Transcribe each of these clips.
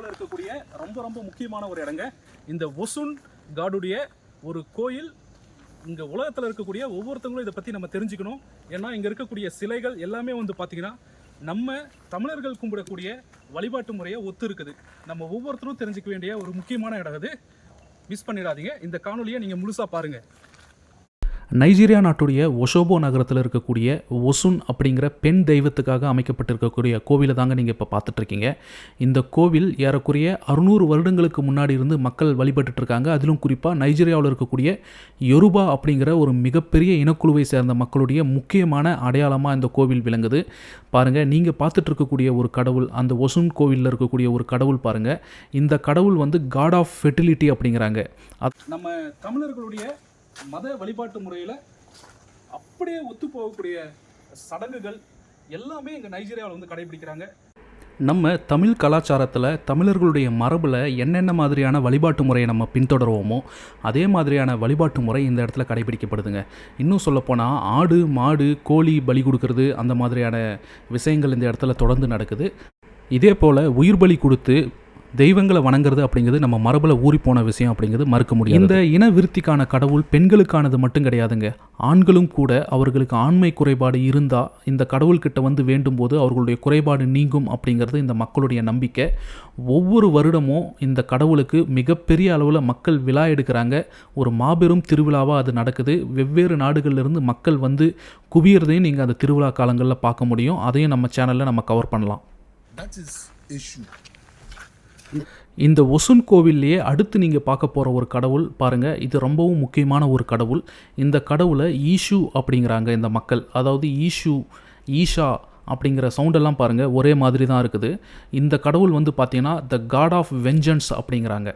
நைஜீரியாவில் இருக்கக்கூடிய ரொம்ப ரொம்ப முக்கியமான ஒரு இடங்க இந்த ஒசுன் காடுடைய ஒரு கோயில். இங்கே உலகத்தில் இருக்கக்கூடிய ஒவ்வொருத்தவங்களும் இதை பற்றி நம்ம தெரிஞ்சுக்கணும். ஏன்னா இங்கே இருக்கக்கூடிய சிலைகள் எல்லாமே வந்து பார்த்திங்கன்னா நம்ம தமிழர்கள் கும்பிடக்கூடிய வழிபாட்டு முறையை ஒத்து இருக்குது. நம்ம ஒவ்வொருத்தரும் தெரிஞ்சுக்க வேண்டிய ஒரு முக்கியமான இடம் அது. மிஸ் பண்ணிடாதீங்க. இந்த காணொலியை நீங்கள் முழுசாக பாருங்கள். நைஜீரியா நாட்டுடைய ஒஷோபோ நகரத்தில் இருக்கக்கூடிய ஒசுன் அப்படிங்கிற பெண் தெய்வத்துக்காக அமைக்கப்பட்டிருக்கக்கூடிய கோவிலை தாங்க நீங்கள் இப்போ பார்த்துட்ருக்கீங்க. இந்த கோவில் ஏறக்குறைய 600 வருடங்களுக்கு முன்னாடி இருந்து மக்கள் வழிபட்டுருக்காங்க. அதிலும் குறிப்பாக நைஜீரியாவில் இருக்கக்கூடிய யோருபா அப்படிங்கிற ஒரு மிகப்பெரிய இனக்குழுவை சேர்ந்த மக்களுடைய முக்கியமான அடையாளமாக இந்த கோவில் விளங்குது. பாருங்கள், நீங்கள் பார்த்துட்டு இருக்கக்கூடிய ஒரு கடவுள், அந்த ஒசுன் கோவிலில் இருக்கக்கூடிய ஒரு கடவுள் பாருங்கள். இந்த கடவுள் வந்து காட் ஆஃப் ஃபெர்டிலிட்டி அப்படிங்கிறாங்க. நம்ம தமிழர்களுடைய மத வழிபாட்டு முறையில் அப்படியே ஒத்து போகக்கூடிய சடங்குகள் எல்லாமே இங்கே நைஜீரியாவில் வந்து கடைபிடிக்கிறாங்க. நம்ம தமிழ் கலாச்சாரத்தில் தமிழர்களுடைய மரபில் என்னென்ன மாதிரியான வழிபாட்டு முறையை நம்ம பின்தொடருவோமோ அதே மாதிரியான வழிபாட்டு முறை இந்த இடத்துல கடைபிடிக்கப்படுதுங்க. இன்னும் சொல்லப்போனால் ஆடு மாடு கோழி பலி கொடுக்கறது அந்த மாதிரியான விஷயங்கள் இந்த இடத்துல தொடர்ந்து நடக்குது. இதே போல் உயிர் பலி கொடுத்து தெய்வங்களை வணங்குறது அப்படிங்கிறது நம்ம மரபில் ஊறி போன விஷயம் அப்படிங்கிறது மறுக்க முடியும். இந்த இன விருத்திக்கான கடவுள் பெண்களுக்கானது மட்டும் கிடையாதுங்க. ஆண்களும் கூட அவர்களுக்கு ஆண்மை குறைபாடு இருந்தால் இந்த கடவுள்கிட்ட வந்து வேண்டும் போது அவர்களுடைய குறைபாடு நீங்கும் அப்படிங்கிறது இந்த மக்களுடைய நம்பிக்கை. ஒவ்வொரு வருடமும் இந்த கடவுளுக்கு மிகப்பெரிய அளவில் மக்கள் விழா எடுக்கிறாங்க. ஒரு மாபெரும் திருவிழாவாக அது நடக்குது. வெவ்வேறு நாடுகளிலிருந்து மக்கள் வந்து குவியறதையும் நீங்கள் அந்த திருவிழா காலங்களில் பார்க்க முடியும். அதையும் நம்ம சேனலில் நம்ம கவர் பண்ணலாம். இந்த ஒசுன் கோவில்லையே அடுத்து நீங்கள் பார்க்க போகிற ஒரு கடவுள் பாருங்கள். இது ரொம்பவும் முக்கியமான ஒரு கடவுள். இந்த கடவுளை ஈஷு அப்படிங்கிறாங்க இந்த மக்கள். அதாவது ஈஷு, ஈஷா அப்படிங்கிற சவுண்டெல்லாம் பாருங்கள் ஒரே மாதிரி தான் இருக்குது. இந்த கடவுள் வந்து பார்த்திங்கன்னா த காட் ஆஃப் வெஞ்சன்ஸ் அப்படிங்கிறாங்க.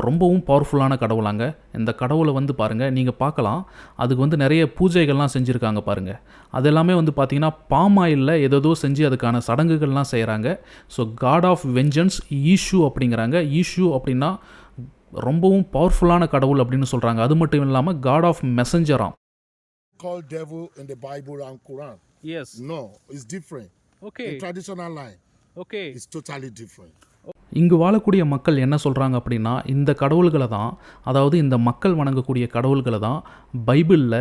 ரொம்பவும் பவர்ஃபுல்லான கடவுளாங்க. இந்த கடவுளை வந்து பாருங்கள், நீங்கள் பார்க்கலாம். அதுக்கு வந்து நிறைய பூஜைகள்லாம் செஞ்சுருக்காங்க பாருங்கள். அது எல்லாமே வந்து பார்த்திங்கன்னா பாம் ஆயிலில் ஏதோ செஞ்சு அதுக்கான சடங்குகள்லாம் செய்கிறாங்க. So god of vengeance Eshu அப்படிங்கிறாங்க. ஈஷு அப்படின்னா ரொம்பவும் பவர்ஃபுல்லான கடவுள் அப்படின்னு சொல்கிறாங்க. அது மட்டும் இல்லாமல் காட் ஆஃப் மெசஞ்சராம். Called devil in the Bible and Quran. Yes. No, it's different. Okay. In traditional line. Okay. It's totally different. இங்கு வாழக்கூடிய மக்கள் என்ன சொல்கிறாங்க அப்படின்னா இந்த கடவுள்களை தான், அதாவது இந்த மக்கள் வணங்கக்கூடிய கடவுள்களை தான் பைபிளில்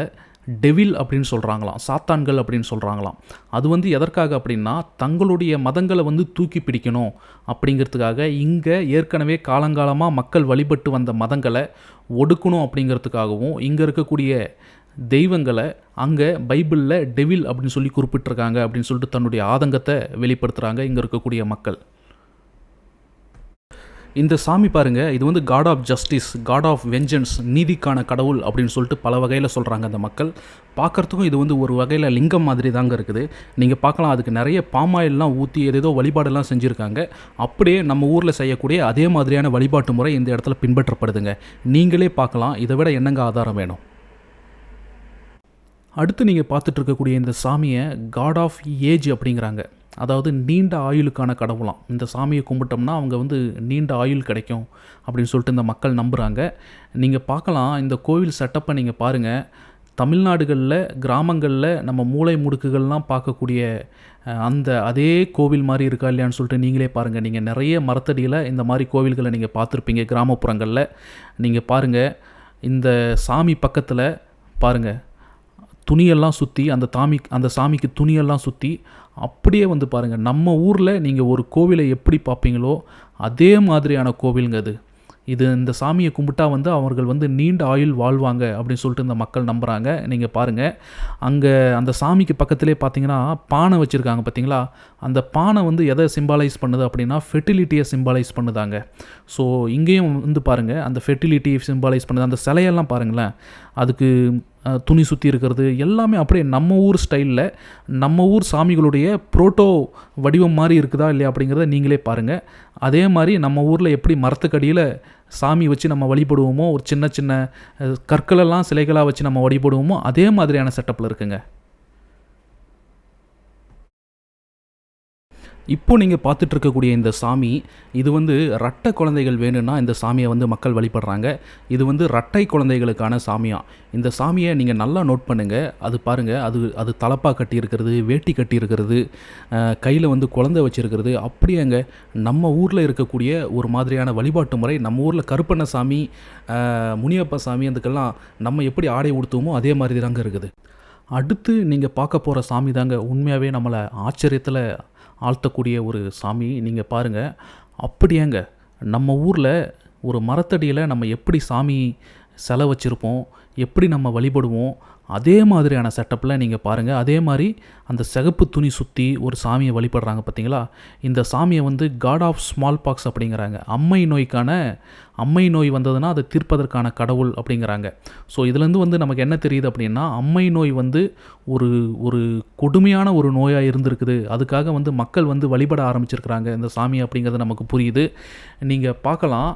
டெவில் அப்படின்னு சொல்கிறாங்களாம், சாத்தான்கள் அப்படின்னு சொல்கிறாங்களாம். அது வந்து எதற்காக அப்படின்னா தங்களுடைய மதங்களை வந்து தூக்கி பிடிக்கணும் அப்படிங்கிறதுக்காக. இங்கே ஏற்கனவே காலங்காலமாக மக்கள் வழிபட்டு வந்த மதங்களை ஒடுக்கணும் அப்படிங்கிறதுக்காகவும் இங்கே இருக்கக்கூடிய தெய்வங்களை அங்கே பைபிளில் டெவில் அப்படின்னு சொல்லி குறிப்பிட்டிருக்காங்க அப்படின்னு சொல்லிட்டு தன்னுடைய ஆதங்கத்தை வெளிப்படுத்துகிறாங்க இங்கே இருக்கக்கூடிய மக்கள். இந்த சாமி பாருங்கள், இது வந்து god of justice, god of vengeance, நீதிக்கான கடவுள் அப்படின்னு சொல்லிட்டு பல வகையில் சொல்கிறாங்க அந்த மக்கள். பார்க்குறதுக்கும் இது வந்து ஒரு வகையில் லிங்கம் மாதிரி தாங்க இருக்குது. நீங்கள் பார்க்கலாம், அதுக்கு நிறைய பாமாயிலெலாம் ஊற்றி ஏதேதோ வழிபாடெல்லாம் செஞ்சுருக்காங்க. அப்படியே நம்ம ஊரில் செய்யக்கூடிய அதே மாதிரியான வழிபாட்டு முறை இந்த இடத்துல பின்பற்றப்படுதுங்க. நீங்களே பார்க்கலாம். இதை விட என்னங்க ஆதாரம் வேணும்? அடுத்து நீங்கள் பார்த்துட்டு இருக்கக்கூடிய இந்த சாமியை காட் ஆஃப் ஏஜ் அப்படிங்கிறாங்க. அதாவது நீண்ட ஆயுளுக்கான கடவுளாம். இந்த சாமியை கும்பிட்டோம்னா அவங்க வந்து நீண்ட ஆயுள் கிடைக்கும் அப்படின்னு சொல்லிட்டு இந்த மக்கள் நம்புகிறாங்க. நீங்கள் பார்க்கலாம், இந்த கோவில் செட்டப்பை நீங்கள் பாருங்கள். தமிழ்நாடுகளில் கிராமங்களில் நம்ம மூளை முடுக்குகள்லாம் பார்க்கக்கூடிய அந்த அதே கோவில் மாதிரி இருக்கா இல்லையான்னு சொல்லிட்டு நீங்களே பாருங்கள். நீங்கள் நிறைய மரத்தடியில் இந்த மாதிரி கோவில்களை நீங்கள் பார்த்துருப்பீங்க கிராமப்புறங்களில். நீங்கள் பாருங்கள், இந்த சாமி பக்கத்தில் பாருங்கள் துணியெல்லாம் சுற்றி, அந்த சாமிக்கு துணியெல்லாம் சுற்றி அப்படியே வந்து பாருங்கள். நம்ம ஊரில் நீங்கள் ஒரு கோவிலை எப்படி பார்ப்பீங்களோ அதே மாதிரியான கோவிலுங்க அது. இந்த சாமியை கும்பிட்டா வந்து அவர்கள் வந்து நீண்ட ஆயுள் வாழ்வாங்க அப்படின்னு சொல்லிட்டு இந்த மக்கள் நம்புகிறாங்க. நீங்கள் பாருங்கள், அங்கே அந்த சாமிக்கு பக்கத்திலே பார்த்தீங்கன்னா பானை வச்சுருக்காங்க பார்த்தீங்களா? அந்த பானை வந்து எதை சிம்பாலைஸ் பண்ணுது அப்படின்னா ஃபெர்டிலிட்டியை சிம்பாலைஸ் பண்ணுதாங்க. ஸோ இங்கேயும் வந்து பாருங்கள், அந்த ஃபெர்டிலிட்டியை சிம்பாலைஸ் பண்ணுது. அந்த சிலையெல்லாம் பாருங்களேன், அதுக்கு துணி சுற்றி இருக்கிறது எல்லாமே அப்படியே நம்ம ஊர் ஸ்டைலில், நம்ம ஊர் சாமிகளுடைய புரோட்டோ வடிவம் மாதிரி இருக்குதா இல்லையா அப்படிங்கிறத நீங்களே பாருங்கள். அதே மாதிரி நம்ம ஊரில் எப்படி மரத்துக்கடியில் சாமி வச்சு நம்ம வழிபடுவோமோ, ஒரு சின்ன சின்ன கற்களெல்லாம் சிலைகளாக வச்சு நம்ம வழிபடுவோமோ அதே மாதிரியான செட்டப்பில் இருக்குங்க. இப்போ நீங்கள் பார்த்துட்டு இருக்கக்கூடிய இந்த சாமி இது வந்து ரட்டை குழந்தைகள் வேணும்னா இந்த சாமியை வந்து மக்கள் வழிபடுறாங்க. இது வந்து ரட்டை குழந்தைகளுக்கான சாமியா. இந்த சாமியை நீங்கள் நல்லா நோட் பண்ணுங்கள். அது பாருங்கள், அது தலப்பா கட்டி இருக்கிறது, வேட்டி கட்டி இருக்கிறது, கையில் வந்து குழந்தை வச்சுருக்கிறது. அப்படியேங்க நம்ம ஊரில் இருக்கக்கூடிய ஒரு மாதிரியான வழிபாட்டு முறை. நம்ம ஊரில் கருப்பண்ண சாமி, முனியப்ப சாமி அதுக்கெல்லாம் நம்ம எப்படி ஆடை உடுத்துவோமோ அதே மாதிரி தாங்க இருக்குது. அடுத்து நீங்கள் பார்க்க போகிற சாமி தாங்க உண்மையாகவே நம்மளை ஆச்சரியத்தில் ஆழ்த்தக்கூடிய ஒரு சாமி. நீங்கள் பாருங்கள், அப்படியேங்க நம்ம ஊரில் ஒரு மரத்தடியில் நம்ம எப்படி சாமி சிலை வச்சுருப்போம், எப்படி நம்ம வழிபடுவோம், அதே மாதிரியான செட்டப்பில் நீங்கள் பாருங்கள். அதே மாதிரி அந்த சிகப்பு துணி சுற்றி ஒரு சாமியை வழிபடுறாங்க பார்த்தீங்களா. இந்த சாமியை வந்து காட் ஆஃப் ஸ்மால் பாக்ஸ் அப்படிங்கிறாங்க. அம்மை நோய் வந்ததுன்னா அதை தீர்ப்பதற்கான கடவுள் அப்படிங்கிறாங்க. ஸோ இதுலேருந்து வந்து நமக்கு என்ன தெரியுது அப்படின்னா, அம்மை நோய் வந்து ஒரு கொடுமையான ஒரு நோயாக இருந்திருக்குது. அதுக்காக வந்து மக்கள் வந்து வழிபட ஆரம்பிச்சிருக்கிறாங்க இந்த சாமி அப்படிங்கிறது நமக்கு புரியுது. நீங்கள் பார்க்கலாம்,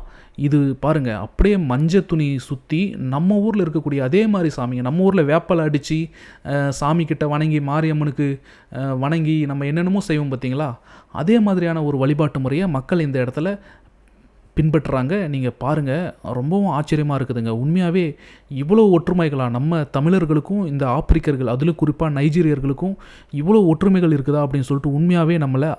இது பாருங்கள், அப்படியே மஞ்சள் துணி சுற்றி நம்ம ஊரில் இருக்கக்கூடிய அதே மாதிரி சாமிங்க. நம்ம ஊரில் வேப்பலை அடித்து சாமிக்கிட்ட வணங்கி, மாரியம்மனுக்கு வணங்கி நம்ம என்னென்னமோ செய்வோம் பார்த்தீங்களா. அதே மாதிரியான ஒரு வழிபாட்டு முறையை மக்கள் இந்த இடத்துல பின்பற்றுறாங்க. நீங்கள் பாருங்கள், ரொம்பவும் ஆச்சரியமாக இருக்குதுங்க. உண்மையாகவே இவ்வளோ ஒற்றுமைகளாக நம்ம தமிழர்களுக்கும் இந்த ஆப்பிரிக்கர்கள், அதிலும் குறிப்பாக நைஜீரியர்களுக்கும் இவ்வளோ ஒற்றுமைகள் இருக்குதா அப்படின்னு சொல்லிட்டு உண்மையாகவே நம்மளை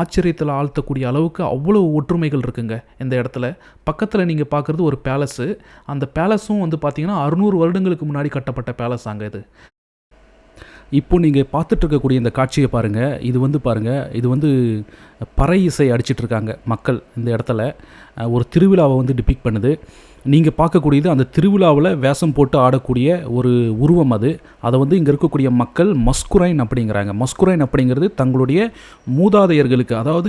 ஆச்சரியத்தில் ஆழ்த்தக்கூடிய அளவுக்கு அவ்வளோ ஒற்றுமைகள் இருக்குங்க இந்த இடத்துல. பக்கத்தில் நீங்கள் பார்க்குறது ஒரு பேலஸு. அந்த பேலஸும் வந்து பார்த்திங்கன்னா 600 வருடங்களுக்கு முன்னாடி கட்டப்பட்ட பேலஸ் அங்கே இது. இப்போ நீங்கள் பார்த்துட்டு இருக்கக்கூடிய இந்த காட்சியை பாருங்கள். இது வந்து பறை இசை அடிச்சிட்ருக்காங்க மக்கள் இந்த இடத்துல. ஒரு திருவிழாவை வந்து டிபிக் பண்ணுது. நீங்கள் பார்க்கக்கூடியது அந்த திருவிழாவில் வேஷம் போட்டு ஆடக்கூடிய ஒரு உருவம் அது. அதை வந்து இங்கே இருக்கக்கூடிய மக்கள் மஸ்குரைன் அப்படிங்கிறாங்க. மஸ்குரைன் அப்படிங்கிறது தங்களுடைய மூதாதையர்களுக்கு, அதாவது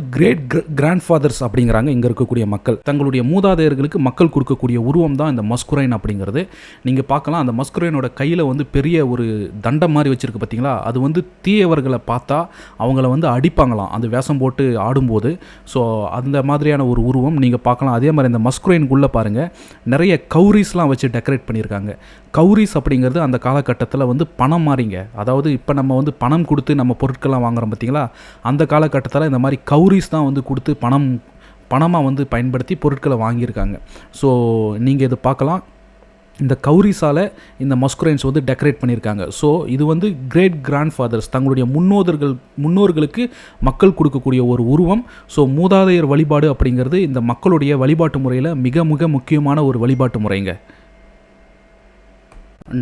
கிராண்ட் ஃபாதர்ஸ் அப்படிங்கிறாங்க இங்கே இருக்கக்கூடிய மக்கள். தங்களுடைய மூதாதையர்களுக்கு மக்கள் கொடுக்கக்கூடிய உருவம் தான் இந்த மஸ்குரைன் அப்படிங்கிறது. நீங்கள் பார்க்கலாம், அந்த மஸ்குரைனோட கையில் வந்து பெரிய ஒரு தண்டம் மாதிரி வச்சுருக்கு பார்த்தீங்களா. அது வந்து தீயவர்களை பார்த்தா அவங்கள வந்து அடிப்பாங்களாம் அந்த வேஷம் போட்டு ஆடும்போது. ஸோ அந்த மாதிரியான ஒரு உருவம் நீங்கள் பார்க்கலாம். அதே மாதிரி இந்த மஸ்குரைனுக்குள்ளே பாருங்கள், நிறைய கௌரிஸ்லாம் வச்சு டெக்கரேட் பண்ணியிருக்காங்க. கௌரிஸ் அப்படிங்கிறது அந்த காலகட்டத்தில் வந்து பணம் மாதிரிங்க. அதாவது இப்போ நம்ம வந்து பணம் கொடுத்து நம்ம பொருட்கள்லாம் வாங்குகிறோம் பார்த்தீங்களா. அந்த காலகட்டத்தில் இந்த மாதிரி கௌரிஸ் தான் வந்து கொடுத்து பணமாக வந்து பயன்படுத்தி பொருட்களை வாங்கியிருக்காங்க. ஸோ நீங்கள் இதை பார்க்கலாம், இந்த கௌரிஸால் இந்த மஸ்குரைன்ஸ் வந்து டெக்கரேட் பண்ணியிருக்காங்க. ஸோ இது வந்து கிராண்ட் ஃபாதர்ஸ், தங்களுடைய முன்னோர்களுக்கு மக்கள் கொடுக்கக்கூடிய ஒரு உருவம். ஸோ மூதாதையர் வழிபாடு அப்படிங்கிறது இந்த மக்களுடைய வழிபாட்டு முறையில் மிக மிக முக்கியமான ஒரு வழிபாட்டு முறைங்க.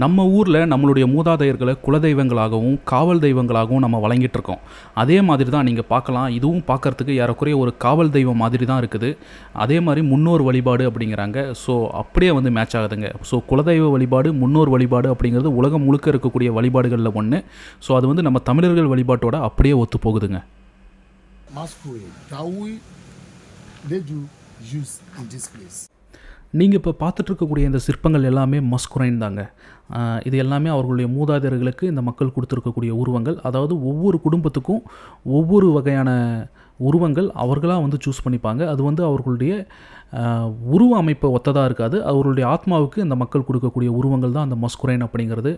நம்ம ஊரில் நம்மளுடைய மூதாதையர்களை குலதெய்வங்களாகவும் காவல் தெய்வங்களாகவும் நம்ம வழங்கிட்டு இருக்கோம். அதே மாதிரி தான் நீங்கள் பார்க்கலாம், இதுவும் பார்க்குறதுக்கு ஏறக்குறைய ஒரு காவல் தெய்வம் மாதிரி தான் இருக்குது. அதே மாதிரி முன்னோர் வழிபாடு அப்படிங்கிறாங்க. ஸோ அப்படியே வந்து மேட்ச் ஆகுதுங்க. ஸோ குலதெய்வ வழிபாடு, முன்னோர் வழிபாடு அப்படிங்கிறது உலகம் முழுக்க இருக்கக்கூடிய வழிபாடுகளில் ஒன்று. ஸோ அது வந்து நம்ம தமிழர்கள் வழிபாட்டோட அப்படியே ஒத்து போகுதுங்க. Masquerade that they do use in this place. நீங்கள் இப்போ பார்த்துட்ருக்கக்கூடிய இந்த சிற்பங்கள் எல்லாமே மஸ்குரைன் தாங்க. இது எல்லாமே அவர்களுடைய மூதாதையர்களுக்கு இந்த மக்கள் கொடுத்துருக்கக்கூடிய உருவங்கள். அதாவது ஒவ்வொரு குடும்பத்துக்கும் ஒவ்வொரு வகையான உருவங்கள் அவர்களாக வந்து சூஸ் பண்ணிப்பாங்க. அது வந்து அவர்களுடைய உருவ அமைப்பை ஒத்ததாக இருக்காது. அவர்களுடைய ஆத்மாவுக்கு இந்த மக்கள் கொடுக்கக்கூடிய உருவங்கள் தான் அந்த மஸ்குரைன் அப்படிங்கிறது.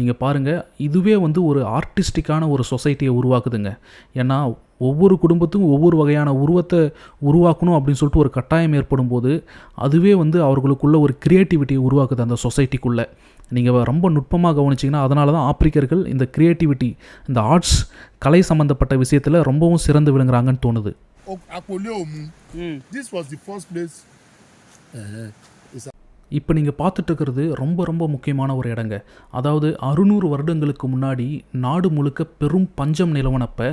நீங்கள் பாருங்கள், இதுவே வந்து ஒரு ஆர்டிஸ்டிக்கான ஒரு சொசைட்டியை உருவாக்குதுங்க. ஏன்னா ஒவ்வொரு குடும்பத்துக்கும் ஒவ்வொரு வகையான உருவத்தை உருவாக்கணும் அப்படின்னு சொல்லிட்டு ஒரு கட்டாயம் ஏற்படும் போது அதுவே வந்து அவர்களுக்குள்ள ஒரு கிரியேட்டிவிட்டியை உருவாக்குது அந்த சொசைட்டிக்குள்ளே. நீங்கள் ரொம்ப நுட்பமாக கவனிச்சிங்கன்னா அதனால தான் ஆப்பிரிக்கர்கள் இந்த கிரியேட்டிவிட்டி, இந்த ஆர்ட்ஸ், கலை சம்மந்தப்பட்ட விஷயத்தில் ரொம்பவும் சிறந்து விளங்குறாங்கன்னு தோணுது. இப்போ நீங்கள் பார்த்துட்ருக்கிறது ரொம்ப ரொம்ப முக்கியமான ஒரு இடங்க. அதாவது 600 வருடங்களுக்கு முன்னாடி நாடு முழுக்க பெரும் பஞ்சம் நிலவனப்போ,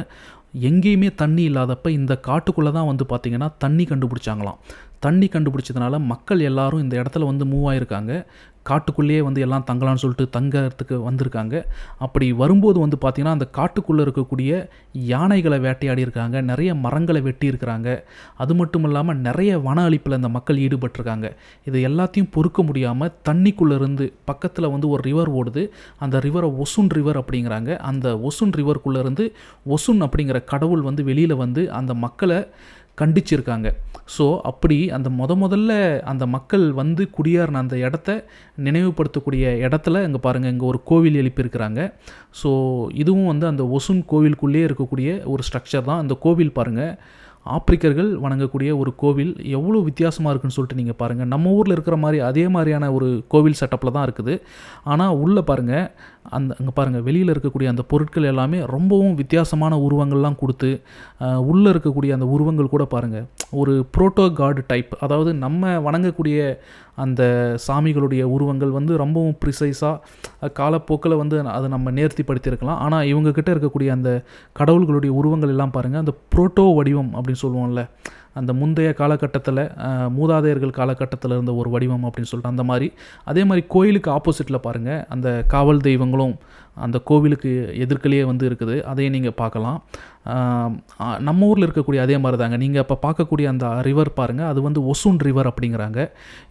எங்கேயுமே தண்ணி இல்லாதப்ப இந்த காட்டுக்குள்ளே தான் வந்து பார்த்திங்கன்னா தண்ணி கண்டுபிடிச்சாங்களாம். தண்ணி கண்டுபிடிச்சதுனால மக்கள் எல்லாரும் இந்த இடத்துல வந்து மூவ் ஆகிருக்காங்க. காட்டுக்குள்ளேயே வந்து எல்லாம் தங்கலான்னு சொல்லிட்டு தங்கறதுக்கு வந்திருக்காங்க. அப்படி வரும்போது வந்து பார்த்திங்கன்னா அந்த காட்டுக்குள்ளே இருக்கக்கூடிய யானைகளை வேட்டையாடி இருக்காங்க, நிறைய மரங்களை வெட்டி இருக்கிறாங்க. அது மட்டும் இல்லாமல் நிறைய வன அழிப்பில் இந்த மக்கள் ஈடுபட்டிருக்காங்க. இது எல்லாத்தையும் பொறுக்க முடியாமல் தண்ணிக்குள்ளேருந்து பக்கத்தில் வந்து ஒரு ரிவர் ஓடுது. அந்த ரிவரை ஒசுன் ரிவர் அப்படிங்கிறாங்க. அந்த ஒசுன் ரிவருக்குள்ளேருந்து ஒசுன் அப்படிங்கிற கடவுள் வந்து வெளியில் வந்து அந்த மக்களை கண்டிச்சிருக்காங்க. ஸோ அப்படி அந்த முதல்ல அந்த மக்கள் வந்து குடியேறின அந்த இடத்த நினைவுபடுத்தக்கூடிய இடத்துல இங்கே பாருங்கள், இங்கே ஒரு கோவில் எழுப்பியிருக்கிறாங்க. ஸோ இதுவும் வந்து அந்த ஒசுன் கோவிலுக்குள்ளேயே இருக்கக்கூடிய ஒரு ஸ்ட்ரக்சர் தான். அந்த கோவில் பாருங்கள், ஆப்பிரிக்கர்கள் வணங்கக்கூடிய ஒரு கோவில் எவ்வளோ வித்தியாசமாக இருக்குன்னு சொல்லிட்டு நீங்கள் பாருங்கள். நம்ம ஊரில் இருக்கிற மாதிரி அதே மாதிரியான ஒரு கோவில் செட்டப்பில் தான் இருக்குது. ஆனால் உள்ளே பாருங்கள், அங்கே பாருங்கள், வெளியில் இருக்கக்கூடிய அந்த பொருட்கள் எல்லாமே ரொம்பவும் வித்தியாசமான உருவங்கள்லாம் கொடுத்து, உள்ளே இருக்கக்கூடிய அந்த உருவங்கள் கூட பாருங்கள் ஒரு புரோட்டோ காட் டைப், அதாவது நம்ம வணங்கக்கூடிய அந்த சாமிகளுடைய உருவங்கள் வந்து ரொம்பவும் ப்ரிசைஸாக காலப்போக்கில் வந்து அதை நம்ம நேர்த்திப்படுத்தியிருக்கலாம். ஆனால் இவங்கக்கிட்ட இருக்கக்கூடிய அந்த கடவுள்களுடைய உருவங்கள் எல்லாம் பாருங்கள், அந்த புரோட்டோ வடிவம் அப்படின்னு சொல்லுவோம்ல, அந்த முந்தைய காலகட்டத்தில் மூதாதையர்கள் காலகட்டத்தில் இருந்த ஒரு வடிவம் அப்படின்னு சொல்லிட்டு அந்த மாதிரி. அதே மாதிரி கோயிலுக்கு ஆப்போசிட்டில் பாருங்கள், அந்த காவல் தெய்வங்களும் அந்த கோவிலுக்கு எதிர்க்கலையே வந்து இருக்குது. அதையும் நீங்கள் பார்க்கலாம். நம்ம ஊரில் இருக்கக்கூடிய அதே மாதிரி தாங்க. நீங்கள் இப்போ பார்க்கக்கூடிய அந்த ரிவர் பாருங்கள், அது வந்து ஒசுன் ரிவர் அப்படிங்கிறாங்க.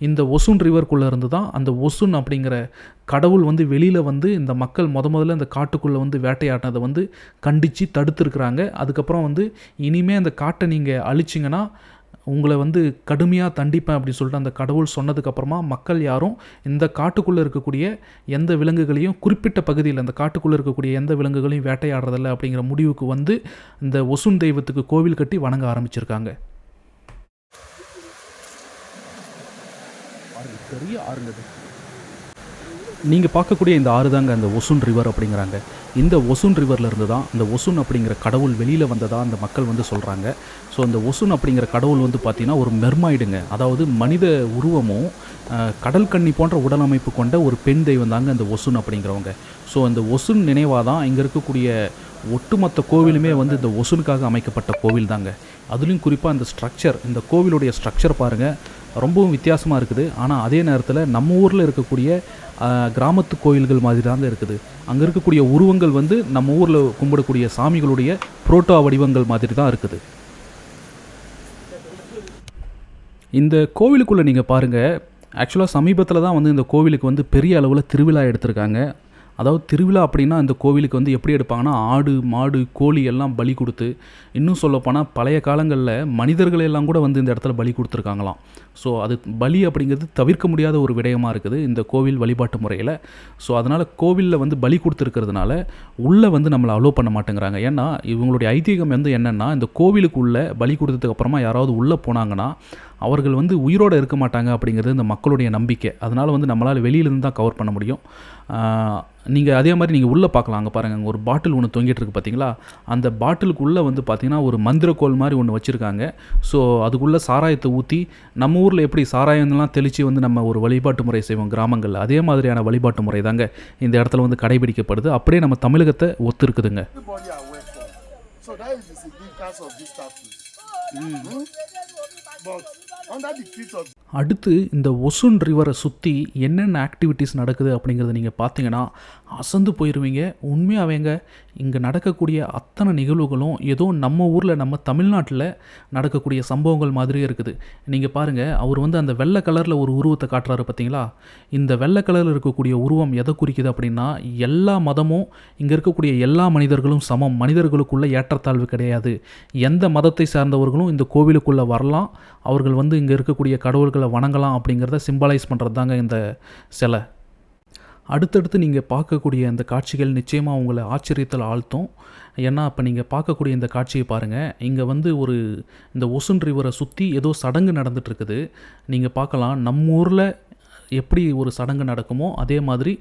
இந்த ஒசுன் ரிவர்க்குள்ளே இருந்து தான் அந்த ஒசுன் அப்படிங்கிற கடவுள் வந்து வெளியில் வந்து இந்த மக்கள் முதல்ல இந்த காட்டுக்குள்ளே வந்து வேட்டையாடினதை வந்து கண்டித்து தடுத்துருக்குறாங்க. அதுக்கப்புறம் வந்து இனிமேல் அந்த காட்டை நீங்கள் அழிச்சிங்கன்னா உங்களை வந்து கடுமையாக தண்டிப்பேன் அப்படின்னு சொல்லிட்டு அந்த கடவுள் சொன்னதுக்கப்புறமா மக்கள் யாரும் இந்த காட்டுக்குள்ளே இருக்கக்கூடிய எந்த விலங்குகளையும், குறிப்பிட்ட பகுதியில் அந்த காட்டுக்குள்ளே இருக்கக்கூடிய எந்த விலங்குகளையும் வேட்டையாடுறதில்ல அப்படிங்கிற முடிவுக்கு வந்து இந்த ஒசுன் தெய்வத்துக்கு கோவில் கட்டி வணங்க ஆரம்பிச்சிருக்காங்க. பெரிய ஆறுங்க. நீங்கள் பார்க்கக்கூடிய இந்த ஆறு தாங்க அந்த ஒசுன் ரிவர் அப்படிங்கிறாங்க. இந்த ஒசுன் ரிவர்லேருந்து தான் இந்த ஒசுன் அப்படிங்கிற கடவுள் வெளியில் வந்ததாக அந்த மக்கள் வந்து சொல்கிறாங்க. ஸோ அந்த ஒசுன் அப்படிங்கிற கடவுள் வந்து பார்த்திங்கன்னா ஒரு மெர்மாய்டுங்க, அதாவது மனித உருவமும் கடல் கன்னி போன்ற உடலமைப்பு கொண்ட ஒரு பெண் தெய்வம் தாங்க அந்த ஒசுன் அப்படிங்கிறவங்க. ஸோ அந்த ஒசுன் நினைவாக தான் இங்கே இருக்கக்கூடிய ஒட்டுமொத்த கோவிலுமே வந்து இந்த ஒசுனுக்காக அமைக்கப்பட்ட கோவில் தாங்க. அதுலேயும் குறிப்பாக அந்த ஸ்ட்ரக்சர், இந்த கோவிலுடைய ஸ்ட்ரக்சர் பாருங்கள் ரொம்பவும் வித்தியாசமாக இருக்குது. ஆனால் அதே நேரத்தில் நம்ம ஊரில் இருக்கக்கூடிய கிராமத்து கோயில்கள் மாதிரி தாங்க இருக்குது. அங்கே இருக்கக்கூடிய உருவங்கள் வந்து நம்ம ஊரில் கும்பிடக்கூடிய சாமிகளுடைய புரோட்டோ வடிவங்கள் மாதிரி தான் இருக்குது. இந்த கோவிலுக்குள்ளே நீங்கள் பாருங்கள், ஆக்சுவலாக சமீபத்தில் தான் வந்து இந்த கோவிலுக்கு வந்து பெரிய அளவில் திருவிழா எடுத்திருக்காங்க. அதாவது திருவிழா அப்படின்னா இந்த கோவிலுக்கு வந்து எப்படி எடுப்பாங்கன்னா, ஆடு மாடு கோழி எல்லாம் பலி கொடுத்து, இன்னும் சொல்லப்போனால் பழைய காலங்களில் மனிதர்களெல்லாம் கூட வந்து இந்த இடத்துல பலி கொடுத்துருக்காங்களாம். ஸோ அது பலி அப்படிங்கிறது தவிர்க்க முடியாத ஒரு விடயமாக இருக்குது இந்த கோவில் வழிபாட்டு முறையில். ஸோ அதனால் கோவிலில் வந்து பலி கொடுத்துருக்கிறதுனால உள்ளே வந்து நம்மளை அலோவ் பண்ண மாட்டேங்கிறாங்க. ஏன்னா இவங்களுடைய ஐதீகம் வந்து என்னென்னா, இந்த கோவிலுக்கு உள்ளே பலி கொடுத்ததுக்கப்புறமா யாராவது உள்ளே போனாங்கன்னா அவர்கள் வந்து உயிரோடு இருக்க மாட்டாங்க அப்படிங்கிறது இந்த மக்களுடைய நம்பிக்கை. அதனால் வந்து நம்மளால் வெளியிலேருந்து தான் கவர் பண்ண முடியும். நீங்கள் அதே மாதிரி நீங்கள் உள்ளே பார்க்கலாம். அங்கே பாருங்கள், அங்கே ஒரு பாட்டில் ஒன்று தொங்கிட்டு இருக்குது பார்த்தீங்களா? அந்த பாட்டிலுக்குள்ளே வந்து பார்த்திங்கன்னா ஒரு மந்திரக்கோள் மாதிரி ஒன்று வச்சுருக்காங்க. ஸோ அதுக்குள்ளே சாராயத்தை ஊற்றி, நம்ம ஊரில் எப்படி சாராயம்லாம் தெளித்து வந்து நம்ம ஒரு வழிபாட்டு முறை செய்வோம் கிராமங்களில், அதே மாதிரியான வழிபாட்டு முறை தாங்க இந்த இடத்துல வந்து கடைபிடிக்கப்படுது. அப்படியே நம்ம தமிழகத்தை ஒத்து இருக்குதுங்க. அடுத்து இந்த ஒசுன் ரிவரை சுற்றி என்னென்ன ஆக்டிவிட்டீஸ் நடக்குது அப்படிங்கிறத நீங்கள் பார்த்தீங்கன்னா அசந்து போயிடுவீங்க. உண்மையாகவேங்க, இங்கே நடக்கக்கூடிய அத்தனை நிகழ்வுகளும் ஏதோ நம்ம ஊரில், நம்ம தமிழ்நாட்டில் நடக்கக்கூடிய சம்பவங்கள் மாதிரியே இருக்குது. நீங்கள் பாருங்கள், அவர் வந்து அந்த வெள்ளை கலரில் ஒரு உருவத்தை காட்டுறாரு பார்த்தீங்களா? இந்த வெள்ளை கலரில் இருக்கக்கூடிய உருவம் எதை குறிக்குது அப்படின்னா, எல்லா மதமும், இங்கே இருக்கக்கூடிய எல்லா மனிதர்களும் சமம், மனிதர்களுக்குள்ள ஏற்றத்தாழ்வு கிடையாது, எந்த மதத்தை சார்ந்தவர்களும் இந்த கோவிலுக்குள்ளே வரலாம், அவர்கள் வந்து இங்கே இருக்கக்கூடிய கடவுள்களை வணங்கலாம் அப்படிங்கிறத சிம்பலைஸ் பண்ணுறது தாங்க இந்த சிலை. அடுத்தடுத்து நீங்கள் பார்க்கக்கூடிய இந்த காட்சிகள் நிச்சயமாக உங்களை ஆச்சரியத்தில் ஆழ்த்தும். ஏன்னா இப்போ நீங்கள் பார்க்கக்கூடிய இந்த காட்சியை பாருங்கள், இங்கே வந்து இந்த ஒசுன் ரிவரை சுற்றி ஏதோ சடங்கு நடந்துகிட்ருக்குது. நீங்கள் பார்க்கலாம், நம்ம ஊரில் எப்படி ஒரு சடங்கு நடக்குமோ அதே மாதிரி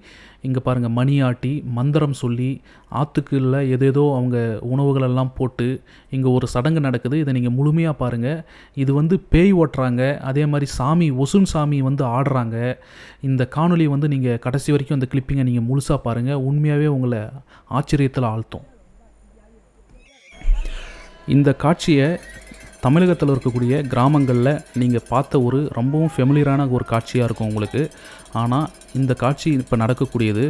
இங்கே பாருங்கள், மணியாட்டி மந்திரம் சொல்லி ஆற்றுக்குள்ள ஏதேதோ அவங்க உணவுகளெல்லாம் போட்டு இங்கே ஒரு சடங்கு நடக்குது. இதை நீங்கள் முழுமையாக பாருங்கள். இது வந்து பேய் ஓட்டுறாங்க, அதே மாதிரி சாமி, ஒசுன் சாமி வந்து ஆடுறாங்க. இந்த காணொலி வந்து நீங்கள் கடைசி வரைக்கும் அந்த கிளிப்பிங்கை நீங்கள் முழுசாக பாருங்கள். உண்மையாகவே உங்களை ஆச்சரியத்தில் ஆழ்த்தும். இந்த காட்சியை தமிழகத்தில் இருக்கக்கூடிய கிராமங்களில் நீங்கள் பார்த்த ஒரு ரொம்பவும் ஃபெமிலியரான ஒரு காட்சியாக இருக்கும் உங்களுக்கு. ஆனால் இந்த காட்சி இப்போ நடக்கக்கூடியது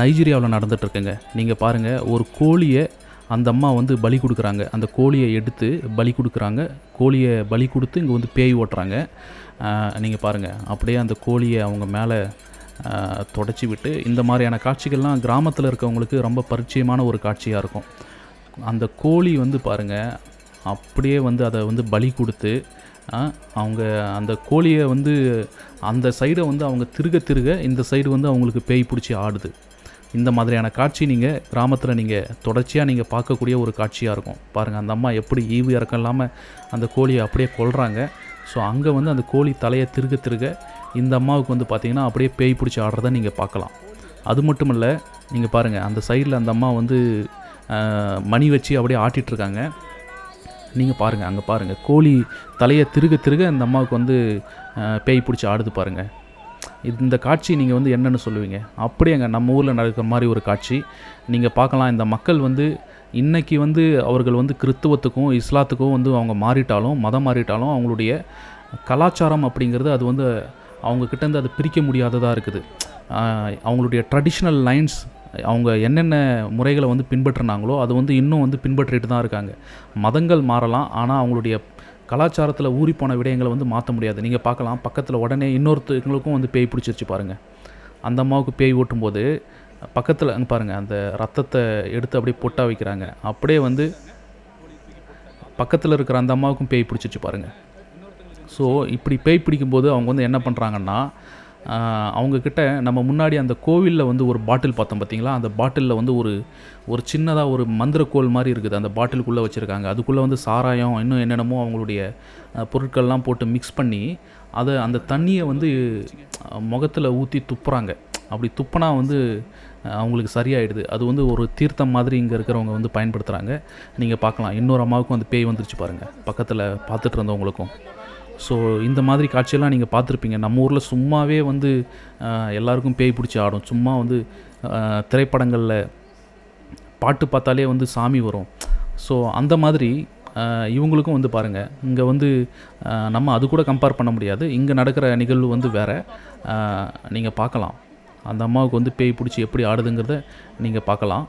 நைஜீரியாவில் நடந்துகிட்ருக்குங்க. நீங்கள் பாருங்கள், ஒரு கோழியை அந்த அம்மா வந்து பலி கொடுக்குறாங்க. அந்த கோழியை எடுத்து பலி கொடுக்குறாங்க. கோழியை பலி கொடுத்து இங்கே வந்து பேய் ஓட்டுறாங்க. நீங்கள் பாருங்கள், அப்படியே அந்த கோழியை அவங்க மேலே தொடச்சி விட்டு, இந்த மாதிரியான காட்சிகள்லாம் கிராமத்தில் இருக்கவங்களுக்கு ரொம்ப பரிச்சயமான ஒரு காட்சியாக இருக்கும். அந்த கோழி வந்து பாருங்கள், அப்படியே வந்து அதை வந்து பலி கொடுத்து அவங்க அந்த கோழியை வந்து அந்த சைடை வந்து அவங்க திருக இந்த சைடு வந்து அவங்களுக்கு பேய் பிடிச்சி ஆடுது. இந்த மாதிரியான காட்சி நீங்கள் கிராமத்தில் நீங்கள் தொடர்ச்சியாக நீங்கள் பார்க்கக்கூடிய ஒரு காட்சியாக இருக்கும். பாருங்கள், அந்த அம்மா எப்படி ஈவு இறக்கம் இல்லாமல் அந்த கோழியை அப்படியே கொல்றாங்க. ஸோ அங்கே வந்து அந்த கோழி தலையை திருக இந்த அம்மாவுக்கு வந்து பார்த்திங்கன்னா அப்படியே பேய் பிடிச்சி ஆடுறத நீங்கள் பார்க்கலாம். அது மட்டும் இல்லை, நீங்கள் பாருங்கள், அந்த சைடில் அந்த அம்மா வந்து மணி வச்சு அப்படியே ஆட்டிகிட்ருக்காங்க. நீங்கள் பாருங்கள், அங்கே பாருங்கள், கோழி தலையை திருக அந்த அம்மாவுக்கு வந்து பேய் பிடிச்சி ஆடுது பாருங்கள். இந்த காட்சி நீங்கள் வந்து என்னென்னு சொல்லுவீங்க? அப்படியே அங்கே நம்ம ஊரில் நடக்கிற மாதிரி ஒரு காட்சி நீங்கள் பார்க்கலாம். இந்த மக்கள் வந்து இன்றைக்கி வந்து அவர்கள் வந்து கிறித்துவத்துக்கும் இஸ்லாத்துக்கும் வந்து அவங்க மதம் மாறிட்டாலும் அவங்களுடைய கலாச்சாரம் அப்படிங்கிறது அது வந்து அவங்கக்கிட்டேருந்து அது பிரிக்க முடியாததாக இருக்குது. அவங்களுடைய ட்ரெடிஷ்னல் லைன்ஸ், அவங்க என்னென்ன முறைகளை வந்து பின்பற்றினாங்களோ அது வந்து இன்னும் வந்து பின்பற்றிட்டு தான் இருக்காங்க. மதங்கள் மாறலாம், ஆனால் அவங்களுடைய கலாச்சாரத்தில் ஊறிப்போன விடயங்களை வந்து மாற்ற முடியாது. நீங்கள் பார்க்கலாம், பக்கத்தில் உடனே இன்னொருத்தங்களுக்கும் வந்து பேய் பிடிச்சிருச்சு பாருங்கள். அந்த அம்மாவுக்கு பேய் ஓட்டும்போது பக்கத்தில் அங்கே பாருங்கள், அந்த ரத்தத்தை எடுத்து அப்படியே பொட்டா வைக்கிறாங்க. அப்படியே வந்து பக்கத்தில் இருக்கிற அந்த அம்மாவுக்கும் பேய் பிடிச்சிருச்சு பாருங்கள். ஸோ இப்படி பேய் பிடிக்கும்போது அவங்க வந்து என்ன பண்ணுறாங்கன்னா, அவங்கக்கிட்ட நம்ம முன்னாடி அந்த கோவிலில் வந்து ஒரு பாட்டில் பார்த்தோம் பார்த்தீங்களா, அந்த பாட்டிலில் வந்து ஒரு சின்னதாக ஒரு மந்திரக்கோல் மாதிரி இருக்குது, அந்த பாட்டிலுக்குள்ளே வச்சுருக்காங்க. அதுக்குள்ளே வந்து சாராயம் இன்னும் என்னென்னமோ அவங்களுடைய பொருட்கள்லாம் போட்டு மிக்ஸ் பண்ணி அதை அந்த தண்ணியை வந்து முகத்தில் ஊற்றி துப்புறாங்க. அப்படி துப்புனா வந்து அவங்களுக்கு சரியாயிடுது. அது வந்து ஒரு தீர்த்தம் மாதிரி இங்கே இருக்கிறவங்க வந்து பயன்படுத்துகிறாங்க. நீங்கள் பார்க்கலாம், இன்னொரு அம்மாவுக்கும் அந்த பேய் வந்துருச்சு பாருங்கள், பக்கத்தில் பார்த்துட்டு இருந்தவங்களுக்கும். ஸோ இந்த மாதிரி காட்சியெல்லாம் நீங்கள் பார்த்துருப்பீங்க. நம்ம ஊரில் சும்மாவே வந்து எல்லாருக்கும் பேய் பிடிச்சி ஆடும். சும்மா வந்து திரைப்படங்களில் பாட்டு பார்த்தாலே வந்து சாமி வரும். ஸோ அந்த மாதிரி இவங்களுக்கும் வந்து பாருங்கள், இங்கே வந்து நம்ம அது கூட கம்பேர் பண்ண முடியாது. இங்கே நடக்கிற நிகழ்வு வந்து வேறு. நீங்கள் பார்க்கலாம், அந்த அம்மாவுக்கு வந்து பேய் பிடிச்சி எப்படி ஆடுதுங்கிறத நீங்கள் பார்க்கலாம்.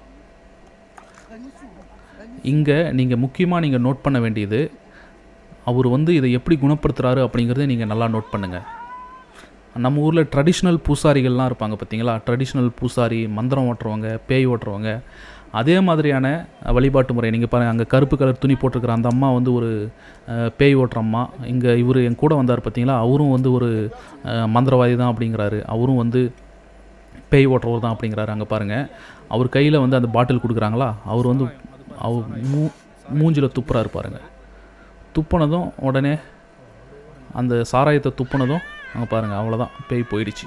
இங்கே நீங்கள் முக்கியமாக நீங்கள் நோட் பண்ண வேண்டியது, அவர் வந்து இதை எப்படி குணப்படுத்துகிறாரு அப்படிங்கிறத நீங்கள் நல்லா நோட் பண்ணுங்கள். நம்ம ஊரில் ட்ரெடிஷ்னல் பூசாரிகள்லாம் இருப்பாங்க பார்த்தீங்களா, ட்ரெடிஷ்னல் பூசாரி, மந்திரம் ஓட்டுறவங்க, பேய் ஓட்டுறவங்க, அதே மாதிரியான வழிபாட்டு முறை. நீங்கள் பாருங்கள், அங்கே கருப்பு கலர் துணி போட்டிருக்கிற அந்த அம்மா வந்து ஒரு பேய் ஓட்டுற அம்மா. இங்கே இவர் என் கூட வந்தார் பார்த்தீங்களா, அவரும் வந்து ஒரு மந்திரவாதி தான் அப்படிங்கிறாரு. அவரும் வந்து பேய் ஓட்டுறவர் தான் அப்படிங்கிறாரு. அங்கே பாருங்கள், அவர் கையில் வந்து அந்த பாட்டில் கொடுக்குறாங்களா, அவர் வந்து அவர் மூஞ்சில் துப்புறாரு பாருங்கள். துப்புனதும் உடனே அந்த சாராயத்தை துப்புனதும் அங்கே பாருங்கள், அவ்வளோதான், பேய் போயிடுச்சு.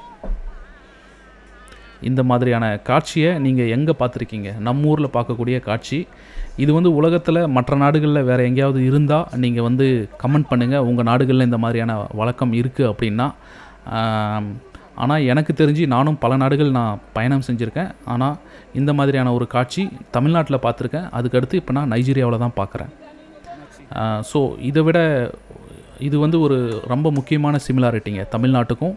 இந்த மாதிரியான காட்சியை நீங்கள் எங்கே பார்த்துருக்கீங்க? நம்ம ஊரில் பார்க்கக்கூடிய காட்சி இது. வந்து உலகத்தில் மற்ற நாடுகளில் வேறு எங்கேயாவது இருந்தால் நீங்கள் வந்து கமெண்ட் பண்ணுங்கள், உங்கள் நாடுகளில் இந்த மாதிரியான வழக்கம் இருக்குது அப்படின்னா. ஆனால் எனக்கு தெரிஞ்சு நானும் பல நாடுகள் நான் பயணம் செஞ்சுருக்கேன். ஆனால் இந்த மாதிரியான ஒரு காட்சி தமிழ்நாட்டில் பார்த்துருக்கேன். அதுக்கடுத்து இப்போ நான் நைஜீரியாவில் தான் பார்க்குறேன். ஸோ இதை விட இது வந்து ஒரு ரொம்ப முக்கியமான சிமிலாரிட்டிங்க தமிழ்நாட்டுக்கும்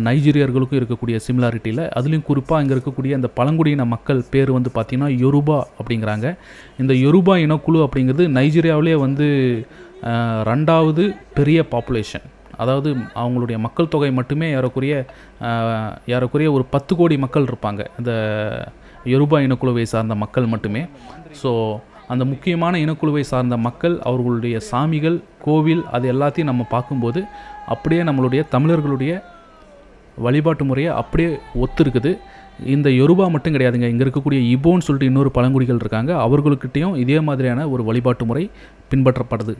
நைஜீரியர்களுக்கும் இருக்கக்கூடிய சிமிலாரிட்டியில். அதுலேயும் குறிப்பாக இங்கே இருக்கக்கூடிய அந்த பழங்குடியின மக்கள் பேர் வந்து பார்த்திங்கன்னா யோருபா அப்படிங்கிறாங்க. இந்த யோருபா இனக்குழு அப்படிங்கிறது நைஜீரியாவிலே வந்து 2வது பெரிய பாப்புலேஷன். அதாவது அவங்களுடைய மக்கள் தொகை மட்டுமே ஏறக்குறைய ஒரு 10 கோடி மக்கள் இருப்பாங்க, இந்த யோருபா இனக்குழுவை சார்ந்த மக்கள் மட்டுமே. ஸோ அந்த முக்கியமான இனக்குழுவை சார்ந்த மக்கள், அவர்களுடைய சாமிகள், கோவில், அது எல்லாத்தையும் நம்ம பார்க்கும்போது அப்படியே நம்மளுடைய தமிழர்களுடைய வழிபாட்டு முறையை அப்படியே ஒத்து இருக்குது. இந்த யோருபா மட்டும் கிடையாதுங்க, இங்கே இருக்கக்கூடிய இபோன்னு சொல்லிட்டு இன்னொரு பழங்குடிகள் இருக்காங்க, அவர்களுக்கிட்டையும் இதே மாதிரியான ஒரு வழிபாட்டு முறை பின்பற்றப்படுது.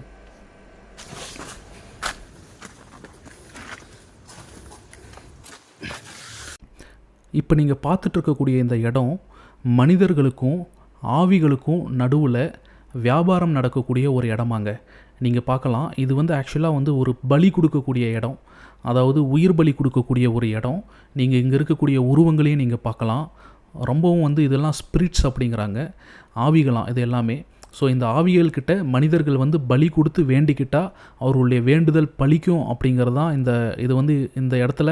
இப்போ நீங்கள் பார்த்துட்டு இருக்கக்கூடிய இந்த இடம் மனிதர்களுக்கும் ஆவிகளுக்கும் நடுவில் வியாபாரம் நடக்கக்கூடிய ஒரு இடமாங்க. நீங்கள் பார்க்கலாம், இது வந்து ஆக்சுவலாக வந்து ஒரு பலி கொடுக்கக்கூடிய இடம், அதாவது உயிர் பலி கொடுக்கக்கூடிய ஒரு இடம். நீங்கள் இங்கே இருக்கக்கூடிய உருவங்களையும் நீங்கள் பார்க்கலாம். ரொம்பவும் வந்து இதெல்லாம் ஸ்பிரிட்ஸ் அப்படிங்கிறாங்க, ஆவிகளாம் இது எல்லாமே. ஸோ இந்த ஆவிகள்கிட்ட மனிதர்கள் வந்து பலி கொடுத்து வேண்டிக்கிட்டால் அவர்களுடைய வேண்டுதல் பலிக்கும் அப்படிங்கிறது தான் இது வந்து இந்த இடத்துல